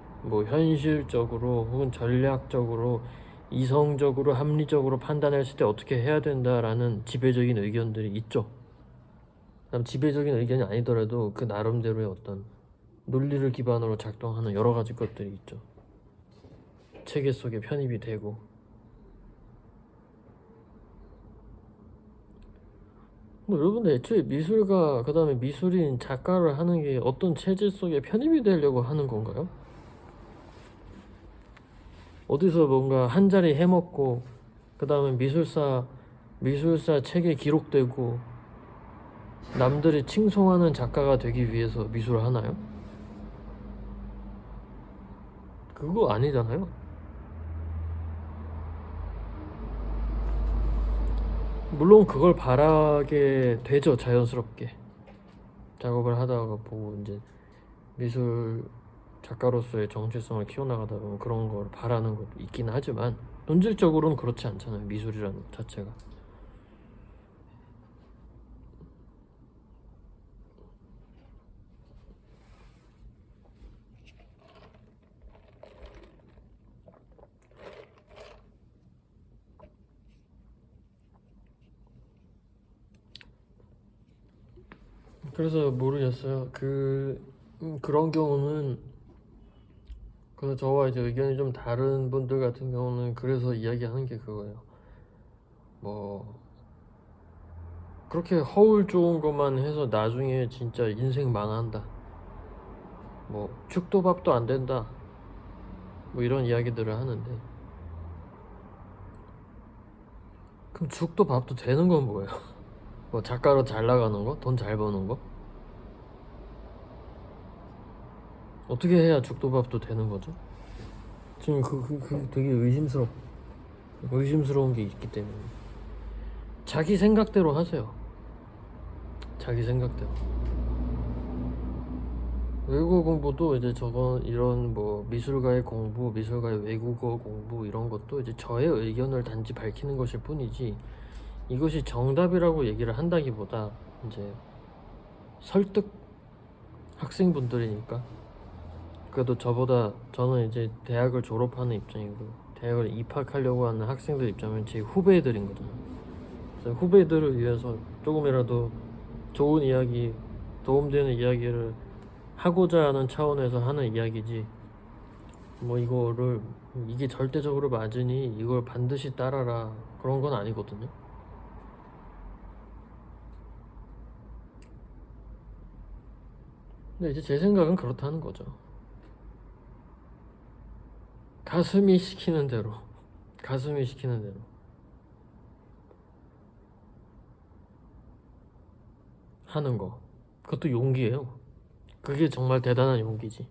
혹은 전략적으로 이성적으로 합리적으로 판단했을 때 어떻게 해야 된다라는 지배적인 의견들이 있죠. 그다음 지배적인 의견이 아니더라도 그 나름대로의 어떤 논리를 기반으로 작동하는 여러 가지 것들이 있죠. 체계 속에 편입이 되고. 뭐 여러분들 애초에 미술가 그다음에 미술인 작가를 하는 게 어떤 체질 속에 편입이 되려고 하는 건가요? 어디서 뭔가 한 자리 해먹고 그 다음에 미술사 책에 기록되고 남들이 칭송하는 작가가 되기 위해서 미술을 하나요? 그거 아니잖아요. 물론 그걸 바라게 되죠, 자연스럽게. 작업을 하다가 보고 이제 미술 작가로서의 정체성을 키워나가다 보면 그런 걸 바라는 것도 있긴 하지만 본질적으로는 그렇지 않잖아요, 미술이라는 것 자체가. 그래서 모르겠어요. 그런 경우는, 그래서 저와 이제 의견이 좀 다른 분들 같은 경우는 그래서 이야기하는 게 그거예요. 뭐 그렇게 허울 좋은 것만 해서 나중에 진짜 인생 망한다, 뭐 죽도 밥도 안 된다, 뭐 이런 이야기들을 하는데, 그럼 죽도 밥도 되는 건 뭐예요? 뭐 작가로 잘 나가는 거? 돈 잘 버는 거? 어떻게 해야 죽도 밥도 되는 거죠? 지금 되게 의심스러운 게 있기 때문에 자기 생각대로 하세요. 자기 생각대로. 외국어 공부도 이제 이런 뭐 미술가의 공부, 미술가의 외국어 공부 이런 것도 이제 저의 의견을 단지 밝히는 것일 뿐이지, 이것이 정답이라고 얘기를 한다기보다 이제 설득, 학생분들이니까. 그래도 저는 이제 대학을 졸업하는 입장이고 대학을 입학하려고 하는 학생들 입장은 제 후배들인 거잖아요. 그래서 후배들을 위해서 조금이라도 좋은 이야기, 도움되는 이야기를 하고자 하는 차원에서 하는 이야기지, 뭐 이게 절대적으로 맞으니 이걸 반드시 따라라, 그런 건 아니거든요. 근데 이제 제 생각은 그렇다는 거죠. 가슴이 시키는 대로 하는 거, 그것도 용기예요. 그게 정말 대단한 용기지.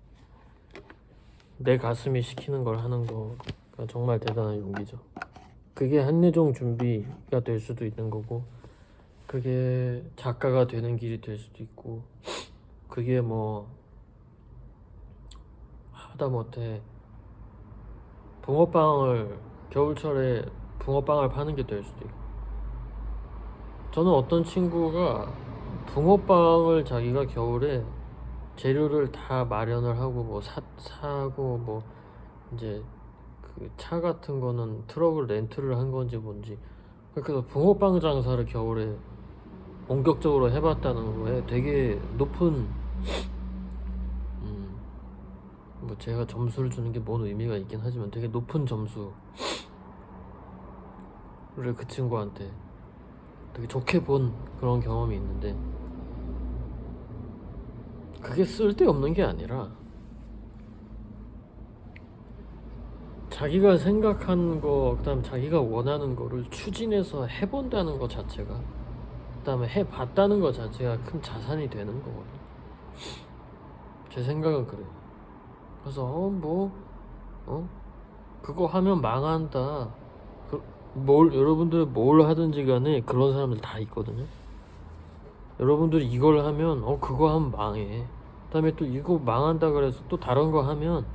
내 가슴이 시키는 걸 하는 거가 정말 대단한 용기죠. 그게 한예종 준비가 될 수도 있는 거고, 그게 작가가 되는 길이 될 수도 있고, 그게 뭐 하다못해 겨울철에 붕어빵을 파는 게 될 수도 있고. 저는 어떤 친구가 붕어빵을 자기가 겨울에 재료를 다 마련을 하고 뭐 사고 뭐 이제 그 차 같은 거는 트럭을 렌트를 한 건지 뭔지, 그래서 붕어빵 장사를 겨울에 본격적으로 해봤다는 거에 되게 높은, 뭐 제가 점수를 주는 게 뭔 의미가 있긴 하지만 되게 높은 점수를 그 친구한테 되게 좋게 본 그런 경험이 있는데, 그게 쓸데없는 게 아니라 자기가 생각한 거, 그다음 자기가 원하는 거를 추진해서 해본다는 것 자체가, 그다음에 해봤다는 것 자체가 큰 자산이 되는 거거든요. 제 생각은 그래요. 그래서 그거 하면 망한다, 여러분들 뭘 하든지 간에 그런 사람들 다 있거든요. 여러분들이 이걸 하면 그거 하면 망해, 그다음에 또 이거 망한다 그래서 또 다른 거 하면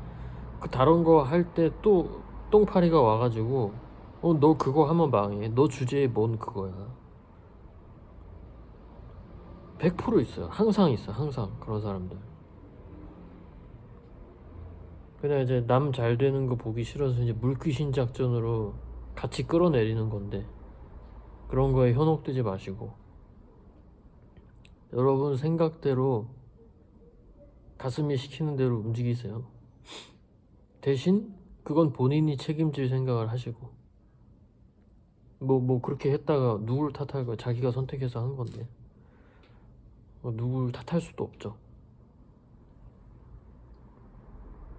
그 다른 거 할 때 또 똥파리가 와가지고 너 그거 하면 망해, 너 주제에 뭔 그거야. 100% 있어요. 항상 있어, 항상 그런 사람들. 그냥 이제 남 잘 되는 거 보기 싫어서 이제 물귀신 작전으로 같이 끌어내리는 건데, 그런 거에 현혹되지 마시고 여러분 생각대로 가슴이 시키는 대로 움직이세요. 대신 그건 본인이 책임질 생각을 하시고, 뭐 그렇게 했다가 누굴 탓할 거야? 자기가 선택해서 한 건데 누굴 탓할 수도 없죠.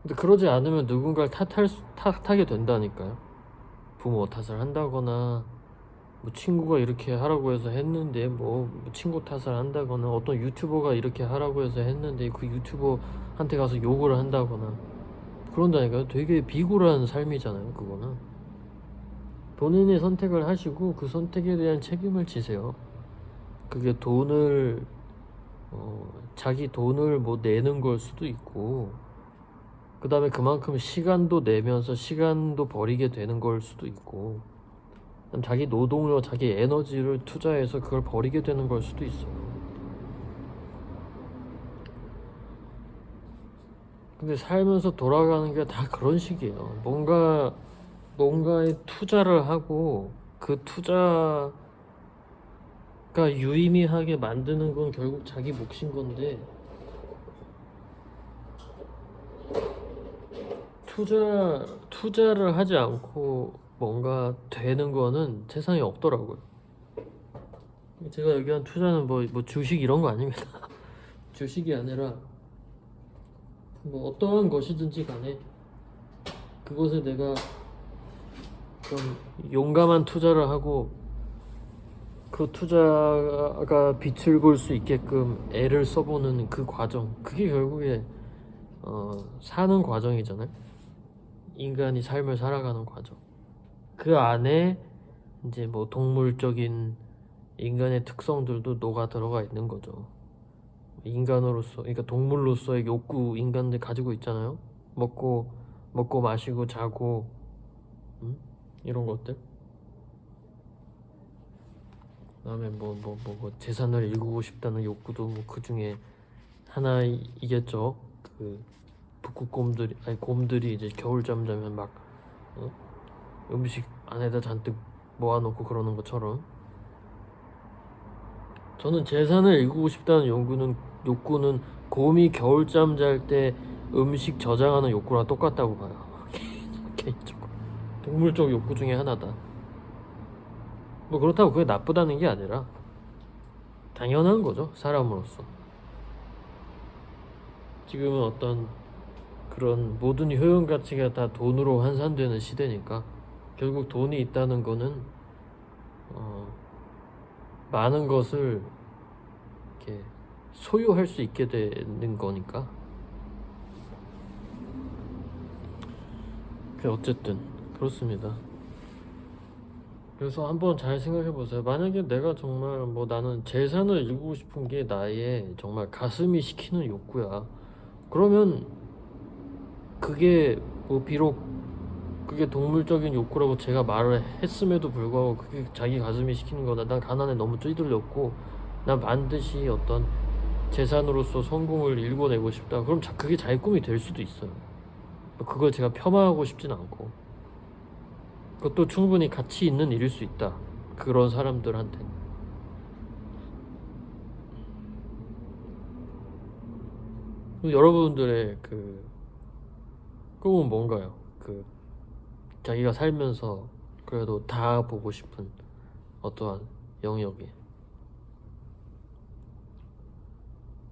근데 그러지 않으면 누군가를 탓하게 된다니까요. 부모 탓을 한다거나 뭐 친구가 이렇게 하라고 해서 했는데 뭐 친구 탓을 한다거나 어떤 유튜버가 이렇게 하라고 해서 했는데 그 유튜버한테 가서 욕을 한다거나 그런다니까요. 되게 비굴한 삶이잖아요, 그거는. 본인이 선택을 하시고 그 선택에 대한 책임을 지세요. 그게 자기 돈을 뭐 내는 걸 수도 있고, 그 다음에 그만큼 시간도 내면서 시간도 버리게 되는 걸 수도 있고, 자기 노동력, 자기 에너지를 투자해서 그걸 버리게 되는 걸 수도 있어요. 근데 살면서 돌아가는 게 다 그런 식이에요. 뭔가에 투자를 하고 그 투자가 유의미하게 만드는 건 결국 자기 몫인 건데, 투자를 하지 않고 뭔가 되는 거는 세상에 없더라고요. 제가 얘기한 투자는 뭐 주식 이런 거 아닙니다. 주식이 아니라 뭐 어떠한 것이든지 간에 그것에 내가 좀 용감한 투자를 하고 그 투자가 빛을 볼 수 있게끔 애를 써보는 그 과정, 그게 결국에 사는 과정이잖아요. 인간이 삶을 살아가는 과정. 그 안에 이제 뭐 동물적인 인간의 특성들도 녹아 들어가 있는 거죠. 인간으로서, 그러니까 동물로서의 욕구 인간들 가지고 있잖아요. 먹고 마시고 자고, 이런 것들. 그다음에 뭐 재산을 일구고 싶다는 욕구도 뭐 그 중에 하나이겠죠. 그 곰들이 이제 겨울잠 자면 막 어? 음식 안에다 잔뜩 모아놓고 그러는 것처럼, 저는 재산을 일구고 싶다는 욕구는 곰이 겨울잠 잘 때 음식 저장하는 욕구랑 똑같다고 봐요. 개인적으로 동물적 욕구 중에 하나다. 뭐 그렇다고 그게 나쁘다는 게 아니라 당연한 거죠, 사람으로서. 지금은 어떤 그런 모든 효용 가치가 다 돈으로 환산되는 시대니까 결국 돈이 있다는 거는 많은 것을 이렇게 소유할 수 있게 되는 거니까. 어쨌든 그렇습니다. 그래서 한번 잘 생각해 보세요. 만약에 내가 정말 뭐 나는 재산을 일구고 싶은 게 나의 정말 가슴이 시키는 욕구야. 그러면 그게 뭐 비록 그게 동물적인 욕구라고 제가 말을 했음에도 불구하고 그게 자기 가슴이 시키는 거다. 난 가난에 너무 찌들렸고 난 반드시 어떤 재산으로서 성공을 일궈내고 싶다. 그럼 그게 자기 꿈이 될 수도 있어요. 그걸 제가 폄하하고 싶진 않고, 그것도 충분히 가치 있는 일일 수 있다, 그런 사람들한테. 여러분들의 그 꿈은 뭔가요? 자기가 살면서 그래도 다 보고 싶은 어떠한 영역이.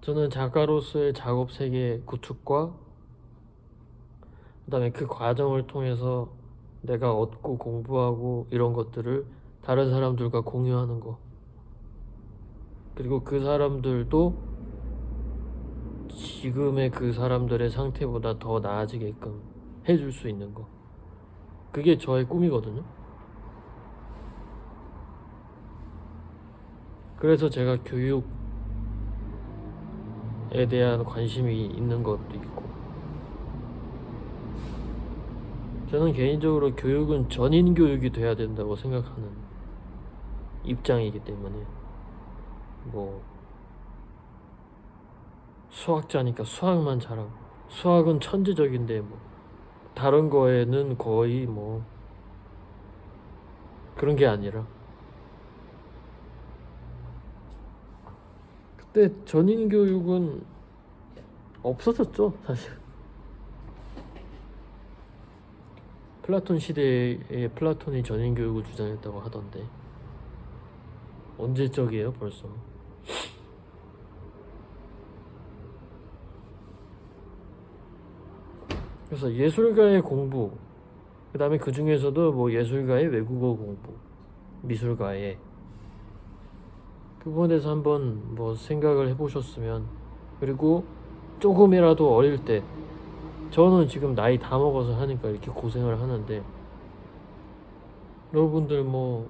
저는 작가로서의 작업 세계 구축과 그다음에 그 과정을 통해서 내가 얻고 공부하고 이런 것들을 다른 사람들과 공유하는 거, 그리고 그 사람들도 지금의 그 사람들의 상태보다 더 나아지게끔 해줄 수 있는 거, 그게 저의 꿈이거든요. 그래서 제가 교육에 대한 관심이 있는 것도 있고, 저는 개인적으로 교육은 전인 교육이 돼야 된다고 생각하는 입장이기 때문에, 뭐 수학자니까 수학만 잘하고, 수학은 천재적인데 뭐 다른 거에는 거의 뭐 그런 게 아니라, 그때 전인 교육은 없었었죠, 사실. 플라톤 시대에 플라톤이 전인 교육을 주장했다고 하던데 언제적이에요 벌써. 그래서 예술가의 공부, 그 다음에 그 중에서도 뭐 예술가의 외국어 공부, 미술가의 그 부분에 대해서 한번 뭐 생각을 해보셨으면, 그리고 조금이라도 어릴 때, 저는 지금 나이 다 먹어서 하니까 이렇게 고생을 하는데, 여러분들 뭐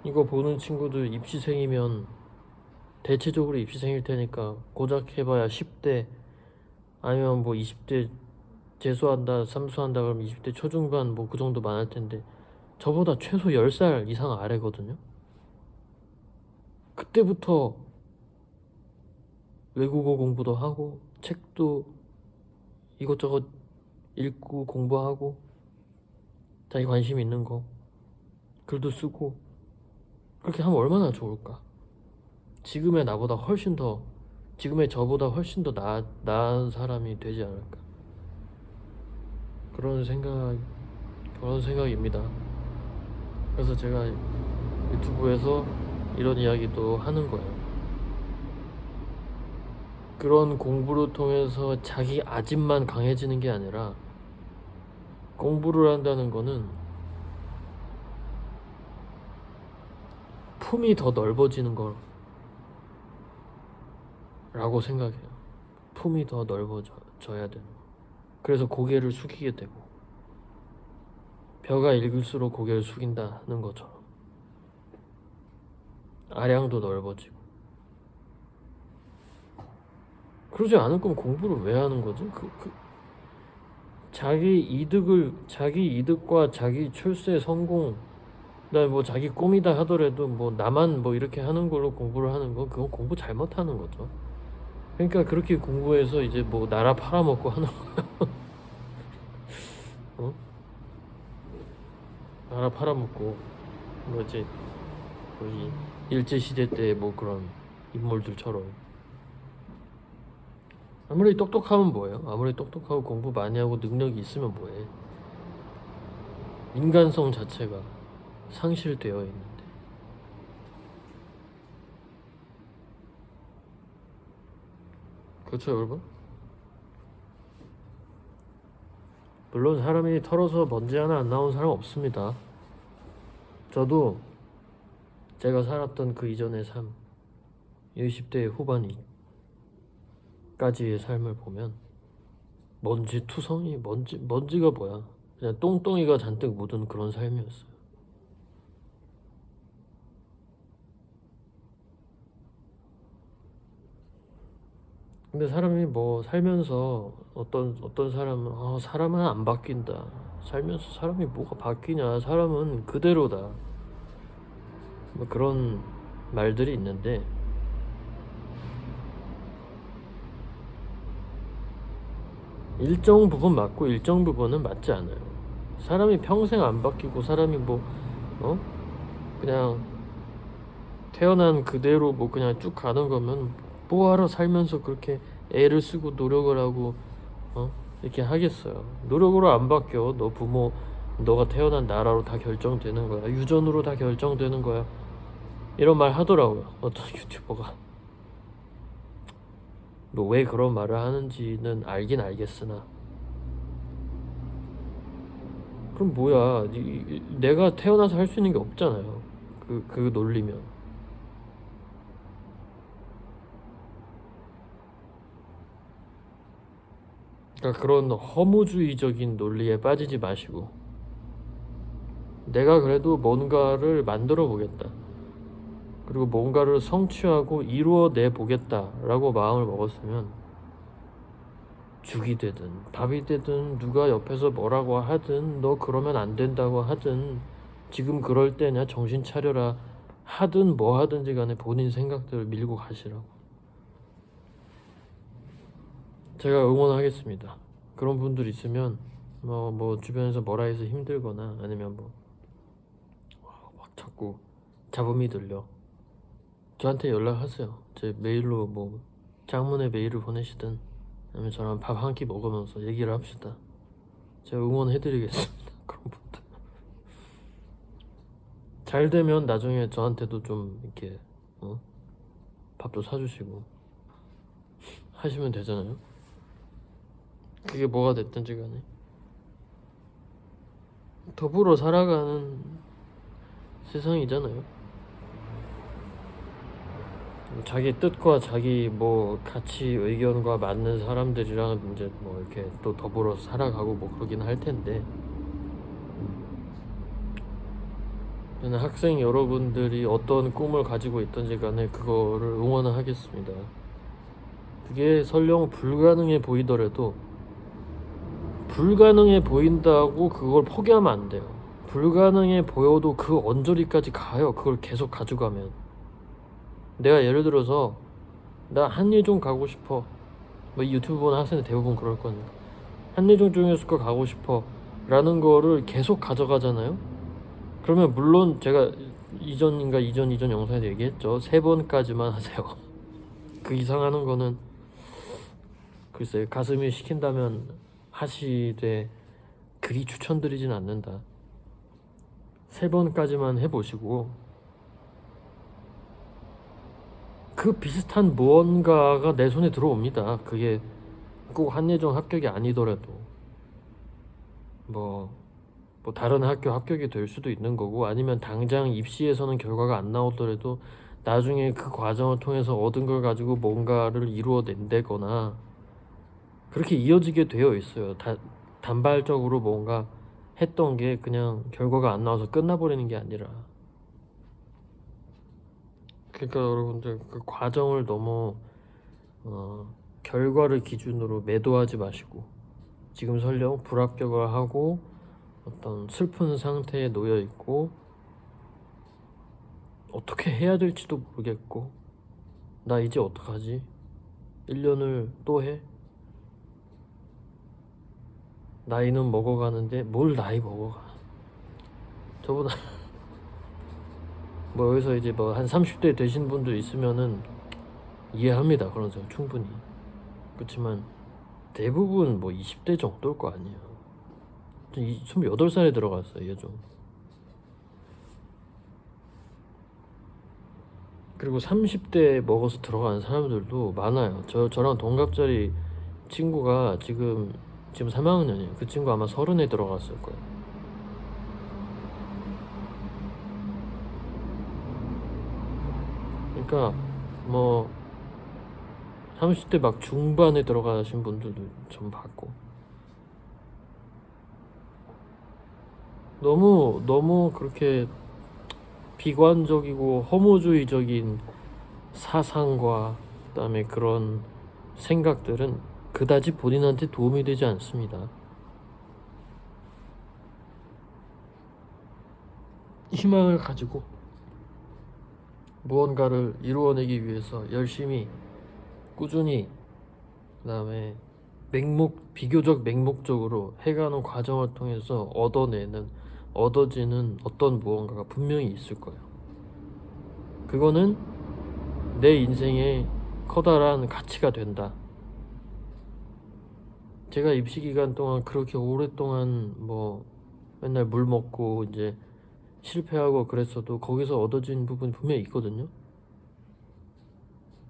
이거 보는 친구들 입시생이면 대체적으로 입시생일 테니까 고작 해봐야 10대 아니면 뭐 20대 재수한다, 삼수한다 그러면 20대 초중반 뭐 그 정도 많을 텐데, 저보다 최소 10살 이상 아래거든요. 그때부터 외국어 공부도 하고 책도 이것저것 읽고 공부하고 자기 관심 있는 거 글도 쓰고 그렇게 하면 얼마나 좋을까. 지금의 나보다 훨씬 더, 지금의 저보다 훨씬 더 나은 사람이 되지 않을까. 그런 생각, 그런 생각입니다. 그래서 제가 유튜브에서 이런 이야기도 하는 거예요. 그런 공부를 통해서 자기 아집만 강해지는 게 아니라, 공부를 한다는 거는 품이 더 넓어지는 거라고 생각해요. 품이 더 넓어져야 되는 거. 그래서 고개를 숙이게 되고, 벼가 읽을수록 고개를 숙인다는 것처럼 아량도 넓어지고. 그러지 않을 거면 공부를 왜 하는 거지? 자기 이득과 자기 출세 성공, 그다음에 뭐 자기 꿈이다 하더라도 뭐 나만 뭐 이렇게 하는 걸로 공부를 하는 건, 그건 공부 잘못하는 거죠. 그러니까 그렇게 공부해서 이제 뭐 나라 팔아먹고 하는 어? 나라 팔아먹고 뭐 이제 우리 일제 시대 때 뭐 그런 인물들처럼. 아무리 똑똑하면 뭐예요? 아무리 똑똑하고 공부 많이 하고 능력이 있으면 뭐해? 인간성 자체가 상실되어 있는데. 그렇죠, 여러분? 물론 사람이 털어서 먼지 하나 안 나온 사람 없습니다. 저도 제가 살았던 그 이전의 삶, 20대 후반까지의 삶을 보면 먼지가 뭐야? 그냥 똥덩이가 잔뜩 묻은 그런 삶이었어요. 근데 사람이 뭐 살면서 어떤 사람은 사람은 안 바뀐다. 살면서 사람이 뭐가 바뀌냐? 사람은 그대로다. 뭐 그런 말들이 있는데, 일정 부분 맞고 일정 부분은 맞지 않아요. 사람이 평생 안 바뀌고 사람이 뭐 그냥 태어난 그대로 뭐 그냥 쭉 가는 거면 뭐하러 살면서 그렇게 애를 쓰고 노력을 하고 이렇게 하겠어요. 노력으로 안 바뀌어. 너 부모, 너가 태어난 나라로 다 결정되는 거야. 유전으로 다 결정되는 거야. 이런 말 하더라고요, 어떤 유튜버가. 뭐 왜 그런 말을 하는지는 알긴 알겠으나, 그럼 뭐야? 내가 태어나서 할 수 있는 게 없잖아요. 그 논리면. 그러니까 그런 허무주의적인 논리에 빠지지 마시고, 내가 그래도 뭔가를 만들어 보겠다, 그리고 뭔가를 성취하고 이루어내 보겠다라고 마음을 먹었으면, 죽이 되든 밥이 되든 누가 옆에서 뭐라고 하든 너 그러면 안 된다고 하든 지금 그럴 때냐 정신 차려라 하든 뭐 하든지 간에 본인 생각들을 밀고 가시라고. 제가 응원하겠습니다. 그런 분들 있으면 뭐 주변에서 뭐라 해서 힘들거나 아니면 뭐 막 자꾸 잡음이 들려, 저한테 연락하세요. 제 메일로 뭐 장문의 메일을 보내시든 아니면 저랑 밥 한 끼 먹으면서 얘기를 합시다. 제가 응원해드리겠습니다. 그런 분들 잘 되면 나중에 저한테도 좀 이렇게 밥도 사주시고 하시면 되잖아요. 그게 뭐가 됐든지 간에 더불어 살아가는 세상이잖아요. 자기 뜻과 자기 뭐 가치 의견과 맞는 사람들이랑 이제 뭐 이렇게 또 더불어 살아가고 뭐 그러긴 할 텐데, 저는 학생 여러분들이 어떤 꿈을 가지고 있든지 간에 그거를 응원하겠습니다. 그게 설령 불가능해 보이더라도 불가능해 보인다고 그걸 포기하면 안 돼요. 불가능해 보여도 그 언저리까지 가요. 그걸 계속 가져가면. 내가 예를 들어서 나 한예종 가고 싶어. 뭐 유튜브 보는 학생들 대부분 그럴 거니까. 한예종 중예술과 가고 싶어 라는 거를 계속 가져가잖아요. 그러면 물론 제가 이전 영상에서 얘기했죠. 3번까지만 하세요. 그 이상 하는 거는 글쎄 가슴이 시킨다면 하시되 그리 추천드리진 않는다. 3번까지만 해보시고 그 비슷한 무언가가 내 손에 들어옵니다. 그게 꼭 한예종 합격이 아니더라도 뭐 다른 학교 합격이 될 수도 있는 거고, 아니면 당장 입시에서는 결과가 안 나오더라도 나중에 그 과정을 통해서 얻은 걸 가지고 뭔가를 이루어낸다거나 그렇게 이어지게 되어 있어요. 단발적으로 뭔가 했던 게 그냥 결과가 안 나와서 끝나버리는 게 아니라. 그러니까 여러분들 그 과정을 너무 결과를 기준으로 매도하지 마시고, 지금 설령 불합격을 하고 어떤 슬픈 상태에 놓여 있고 어떻게 해야 될지도 모르겠고, 나 이제 어떡하지? 1년을 또 해? 나이는 먹어가는데 뭘 나이 먹어가? 저보다 뭐 여기서 이제 뭐 한 30대 되신 분들 있으면은 이해합니다. 그런 생각 충분히. 그렇지만 대부분 뭐 20대 정도일 거 아니에요. 28살에 들어갔어요, 예전. 그리고 30대 먹어서 들어가는 사람들도 많아요. 저랑 동갑자리 친구가 지금 3학년이에요. 그 친구 아마 30에 들어갔을 거예요. 그러니까 뭐 30대 막 중반에 들어가신 분들도 좀 봤고, 너무 그렇게 비관적이고 허무주의적인 사상과 그다음에 그런 생각들은 그다지 본인한테 도움이 되지 않습니다. 희망을 가지고 무언가를 이루어내기 위해서 열심히 꾸준히, 그다음에 비교적 맹목적으로 해가는 과정을 통해서 얻어지는 어떤 무언가가 분명히 있을 거예요. 그거는 내 인생의 커다란 가치가 된다. 제가 입시 기간 동안 그렇게 오랫동안 뭐 맨날 물 먹고 이제 실패하고 그랬어도 거기서 얻어진 부분이 분명히 있거든요.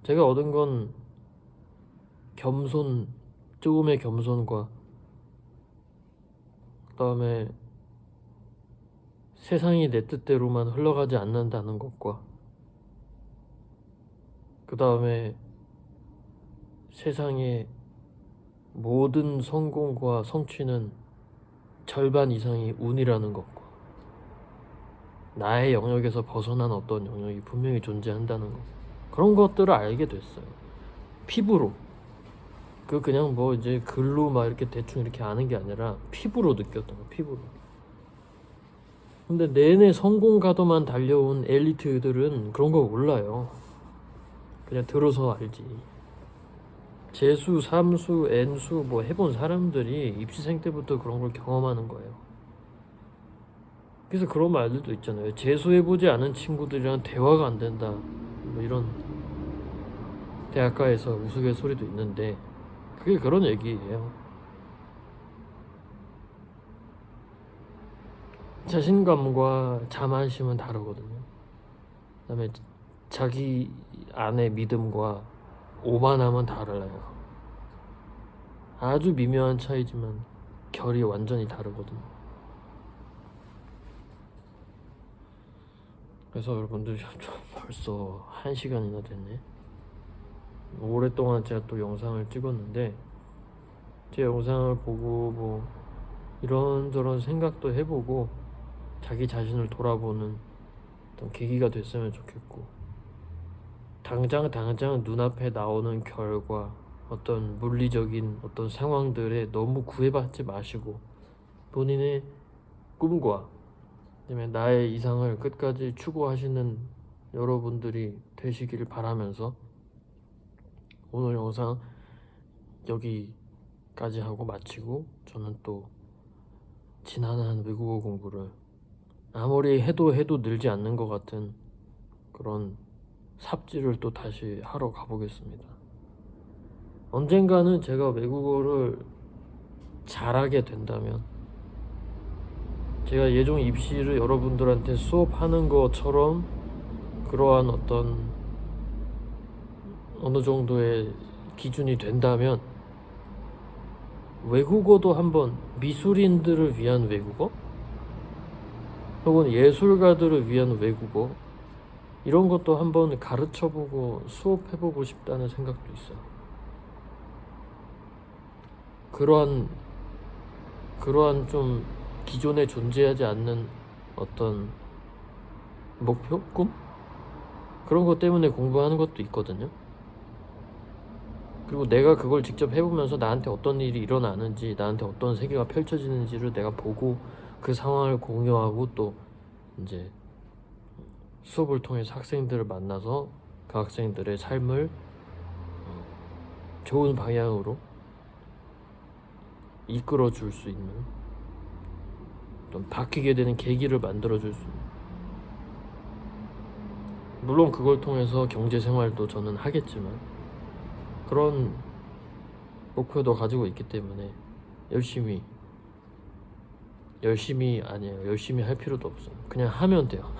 제가 얻은 건 조금의 겸손과 그다음에 세상이 내 뜻대로만 흘러가지 않는다는 것과 그다음에 세상의 모든 성공과 성취는 절반 이상이 운이라는 것과 나의 영역에서 벗어난 어떤 영역이 분명히 존재한다는 것, 그런 것들을 알게 됐어요. 피부로. 그냥 뭐 이제 글로 막 이렇게 대충 이렇게 아는 게 아니라 피부로 느꼈던 거, 피부로. 근데 내내 성공가도만 달려온 엘리트들은 그런 거 몰라요. 그냥 들어서 알지. 재수, 삼수, N수 뭐 해본 사람들이 입시생 때부터 그런 걸 경험하는 거예요. 그래서 그런 말들도 있잖아요. 재수해보지 않은 친구들이랑 대화가 안 된다, 뭐 이런 대학가에서 우스갯소리도 있는데 그게 그런 얘기예요. 자신감과 자만심은 다르거든요. 그다음에 자기 안의 믿음과 오만함은 달라요. 아주 미묘한 차이지만 결이 완전히 다르거든요. 그래서 여러분들 좀 벌써 1시간이나 됐네. 오랫동안 제가 또 영상을 찍었는데 제 영상을 보고 뭐 이런저런 생각도 해보고 자기 자신을 돌아보는 어떤 계기가 됐으면 좋겠고, 당장 눈앞에 나오는 결과, 어떤 물리적인 어떤 상황들에 너무 구애받지 마시고 본인의 꿈과 그다음에 나의 이상을 끝까지 추구하시는 여러분들이 되시길 바라면서 오늘 영상 여기까지 하고 마치고, 저는 또 지난한 외국어 공부를 아무리 해도 늘지 않는 것 같은 그런 삽질을 또 다시 하러 가보겠습니다. 언젠가는 제가 외국어를 잘하게 된다면, 제가 예종 입시를 여러분들한테 수업하는 것처럼 그러한 어떤 어느 정도의 기준이 된다면, 외국어도 한번 미술인들을 위한 외국어 혹은 예술가들을 위한 외국어, 이런 것도 한번 가르쳐보고 수업해보고 싶다는 생각도 있어요. 그러한 좀 기존에 존재하지 않는 어떤 목표? 꿈? 그런 것 때문에 공부하는 것도 있거든요. 그리고 내가 그걸 직접 해보면서 나한테 어떤 일이 일어나는지, 나한테 어떤 세계가 펼쳐지는지를 내가 보고 그 상황을 공유하고, 또 이제 수업을 통해서 학생들을 만나서 그 학생들의 삶을 좋은 방향으로 이끌어 줄 수 있는, 좀 바뀌게 되는 계기를 만들어 줄 수 있는, 물론 그걸 통해서 경제 생활도 저는 하겠지만 그런 목표도 가지고 있기 때문에 열심히 아니에요. 열심히 할 필요도 없어요. 그냥 하면 돼요.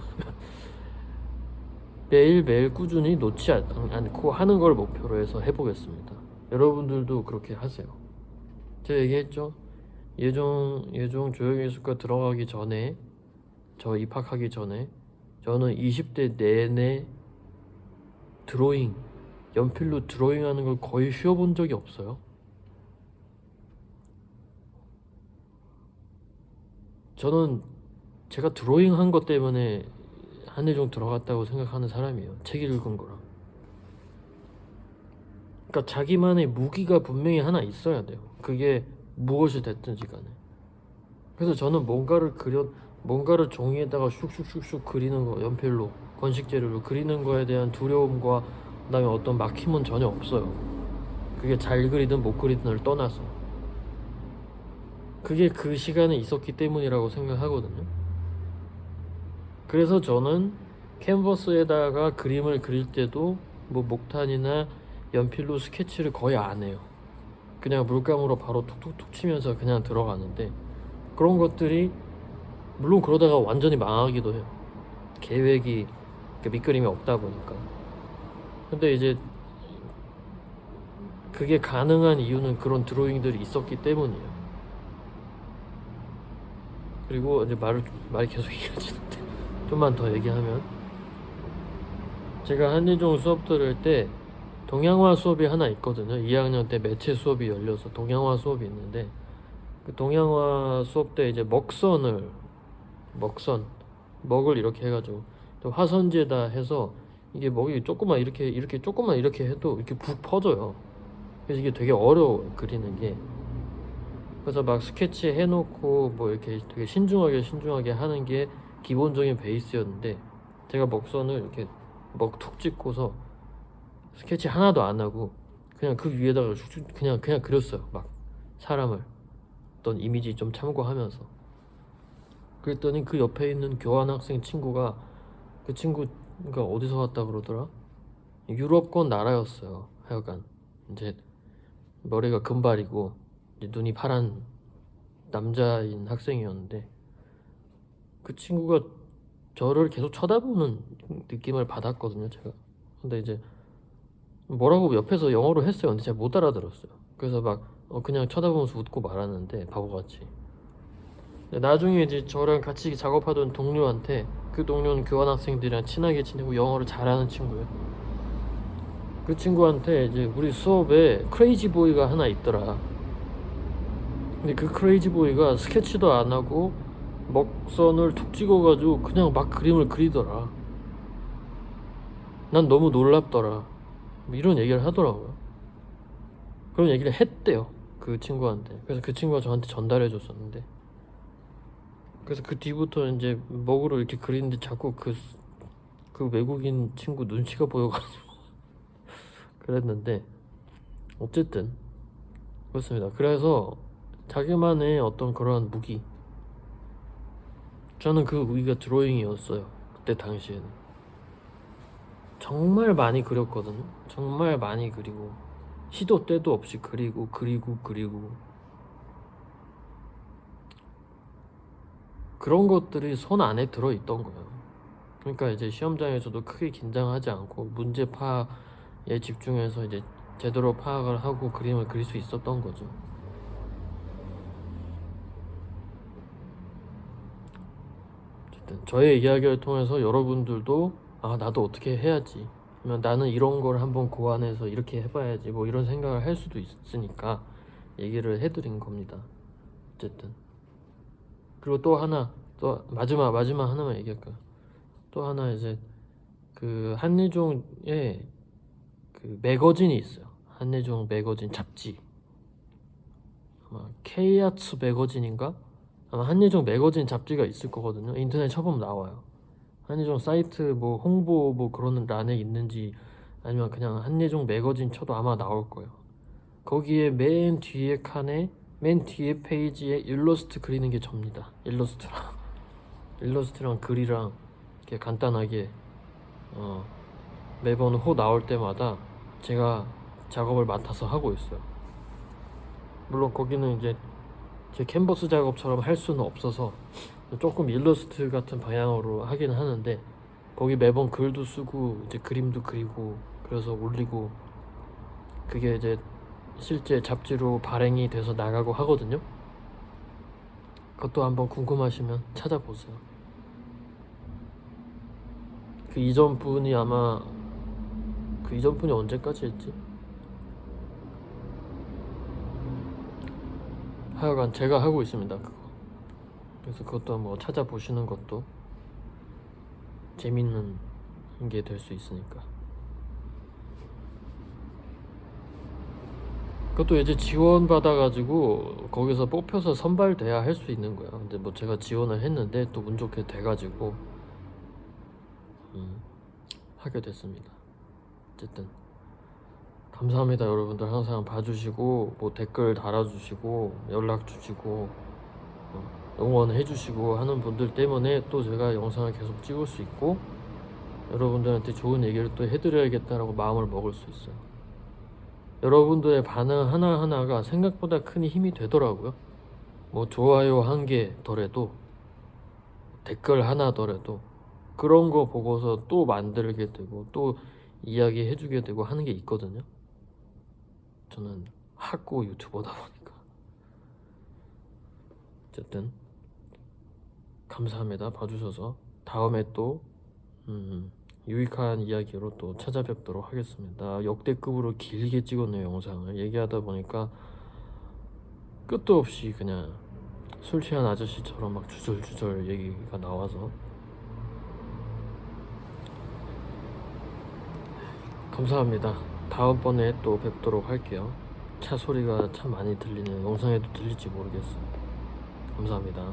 매일매일 꾸준히 놓지 않고 하는 걸 목표로 해서 해보겠습니다. 여러분들도 그렇게 하세요. 제가 얘기했죠. 예종 조형예술과 들어가기 전에, 저 입학하기 전에 저는 20대 내내 연필로 드로잉하는 걸 거의 쉬어본 적이 없어요. 저는 제가 드로잉한 것 때문에 한예종 들어갔다고 생각하는 사람이에요. 책 읽은 거랑. 그러니까 자기만의 무기가 분명히 하나 있어야 돼요. 그게 무엇이 됐든지 간에. 그래서 저는 뭔가를 종이에다가 슉슉슉슉 그리는 거, 연필로, 건식 재료로 그리는 거에 대한 두려움과 그다음에 어떤 막힘은 전혀 없어요. 그게 잘 그리든 못 그리든을 떠나서 그게 그 시간에 있었기 때문이라고 생각하거든요. 그래서 저는 캔버스에다가 그림을 그릴 때도 뭐 목탄이나 연필로 스케치를 거의 안 해요. 그냥 물감으로 바로 툭툭툭 치면서 그냥 들어가는데, 그런 것들이 물론 그러다가 완전히 망하기도 해요. 계획이, 밑그림이 없다 보니까. 근데 이제 그게 가능한 이유는 그런 드로잉들이 있었기 때문이에요. 그리고 이제 말이 계속 이어지는데 좀만 더 얘기하면, 제가 한예종 수업 들을 때 동양화 수업이 하나 있거든요. 2학년 때 매체 수업이 열려서 동양화 수업이 있는데, 그 동양화 수업 때 이제 먹을 이렇게 해가지고 또 화선지에다 해서, 이게 먹이 조금만 이렇게 해도 이렇게 푹 퍼져요. 그래서 이게 되게 어려워요, 그리는 게. 그래서 막 스케치 해놓고 뭐 이렇게 되게 신중하게 하는 게 기본적인 베이스였는데, 제가 먹선을 이렇게 툭 찍고서 스케치 하나도 안 하고 그냥 그 위에다가 그냥 그렸어요. 막 사람을 어떤 이미지 좀 참고하면서. 그랬더니 그 옆에 있는 교환학생 친구가, 그 친구가 어디서 왔다 그러더라? 유럽권 나라였어요. 하여간 이제 머리가 금발이고 이제 눈이 파란 남자인 학생이었는데, 그 친구가 저를 계속 쳐다보는 느낌을 받았거든요, 제가. 근데 이제 뭐라고 옆에서 영어로 했어요. 근데 제가 못 알아들었어요. 그래서 막 그냥 쳐다보면서 웃고 말았는데 바보같이. 근데 나중에 이제 저랑 같이 작업하던 동료한테, 그 동료는 교환학생들이랑 친하게 지내고 영어를 잘하는 친구예요. 그 친구한테 이제 우리 수업에 크레이지 보이가 하나 있더라. 근데 그 크레이지 보이가 스케치도 안 하고 먹선을 툭 찍어가지고 그냥 막 그림을 그리더라. 난 너무 놀랍더라. 뭐 이런 얘기를 하더라고요. 그런 얘기를 했대요, 그 친구한테. 그래서 그 친구가 저한테 전달해 줬었는데, 그래서 그 뒤부터 이제 먹으로 이렇게 그리는데 자꾸 그 외국인 친구 눈치가 보여가지고 그랬는데, 어쨌든 그렇습니다. 그래서 자기만의 어떤 그런 무기, 저는 그 무기가 드로잉이었어요. 그때 당시에는 정말 많이 그렸거든요. 정말 많이 그리고 시도 때도 없이 그리고 그런 것들이 손 안에 들어있던 거예요. 그러니까 이제 시험장에서도 크게 긴장하지 않고 문제 파악에 집중해서 이제 제대로 파악을 하고 그림을 그릴 수 있었던 거죠. 어쨌든 저의 이야기를 통해서 여러분들도 나도 어떻게 해야지, 아니면 나는 이런 걸 한번 고안해서 이렇게 해봐야지, 뭐 이런 생각을 할 수도 있으니까 얘기를 해드린 겁니다. 어쨌든 그리고 또 하나, 또 마지막 하나만 얘기할까요? 또 하나, 이제 그 한예종의 그 매거진이 있어요. 한예종 매거진 잡지, 아마 K아츠 매거진인가? 아마 한예종 매거진 잡지가 있을 거거든요. 인터넷 쳐보면 나와요. 한예종 사이트 뭐 홍보 뭐 그런 란에 있는지, 아니면 그냥 한예종 매거진 쳐도 아마 나올 거예요. 거기에 맨 뒤에 칸에, 맨 뒤에 페이지에 일러스트 그리는 게 접니다. 일러스트랑 글이랑 이렇게 간단하게 매번 호 나올 때마다 제가 작업을 맡아서 하고 있어요. 물론 거기는 이제 제 캔버스 작업처럼 할 수는 없어서 조금 일러스트 같은 방향으로 하긴 하는데, 거기 매번 글도 쓰고 이제 그림도 그리고 그래서 올리고, 그게 이제 실제 잡지로 발행이 돼서 나가고 하거든요. 그것도 한번 궁금하시면 찾아보세요. 그 이전 분이 언제까지 했지? 하여간 제가 하고 있습니다, 그거. 그래서 그것도 한번 찾아보시는 것도 재밌는 게 될 수 있으니까. 그것도 이제 지원 받아가지고 거기서 뽑혀서 선발돼야 할 수 있는 거야. 근데 뭐 제가 지원을 했는데 또 운 좋게 돼가지고 하게 됐습니다. 어쨌든 감사합니다. 여러분들 항상 봐주시고 뭐 댓글 달아주시고 연락 주시고 응원해 주시고 하는 분들 때문에 또 제가 영상을 계속 찍을 수 있고, 여러분들한테 좋은 얘기를 또 해드려야겠다라고 마음을 먹을 수 있어요. 여러분들의 반응 하나하나가 생각보다 큰 힘이 되더라고요. 뭐 좋아요 한 개더라도, 댓글 하나더라도 그런 거 보고서 또 만들게 되고 또 이야기 해주게 되고 하는 게 있거든요. 저는 학고 유튜버다 보니까. 어쨌든 감사합니다, 봐주셔서. 다음에 또 유익한 이야기로 또 찾아뵙도록 하겠습니다. 역대급으로 길게 찍었네요, 영상을. 얘기하다 보니까 끝도 없이 그냥 술 취한 아저씨처럼 막 주절주절 얘기가 나와서. 감사합니다. 다음번에 또 뵙도록 할게요. 차 소리가 참 많이 들리네요. 영상에도 들릴지 모르겠어요. 감사합니다.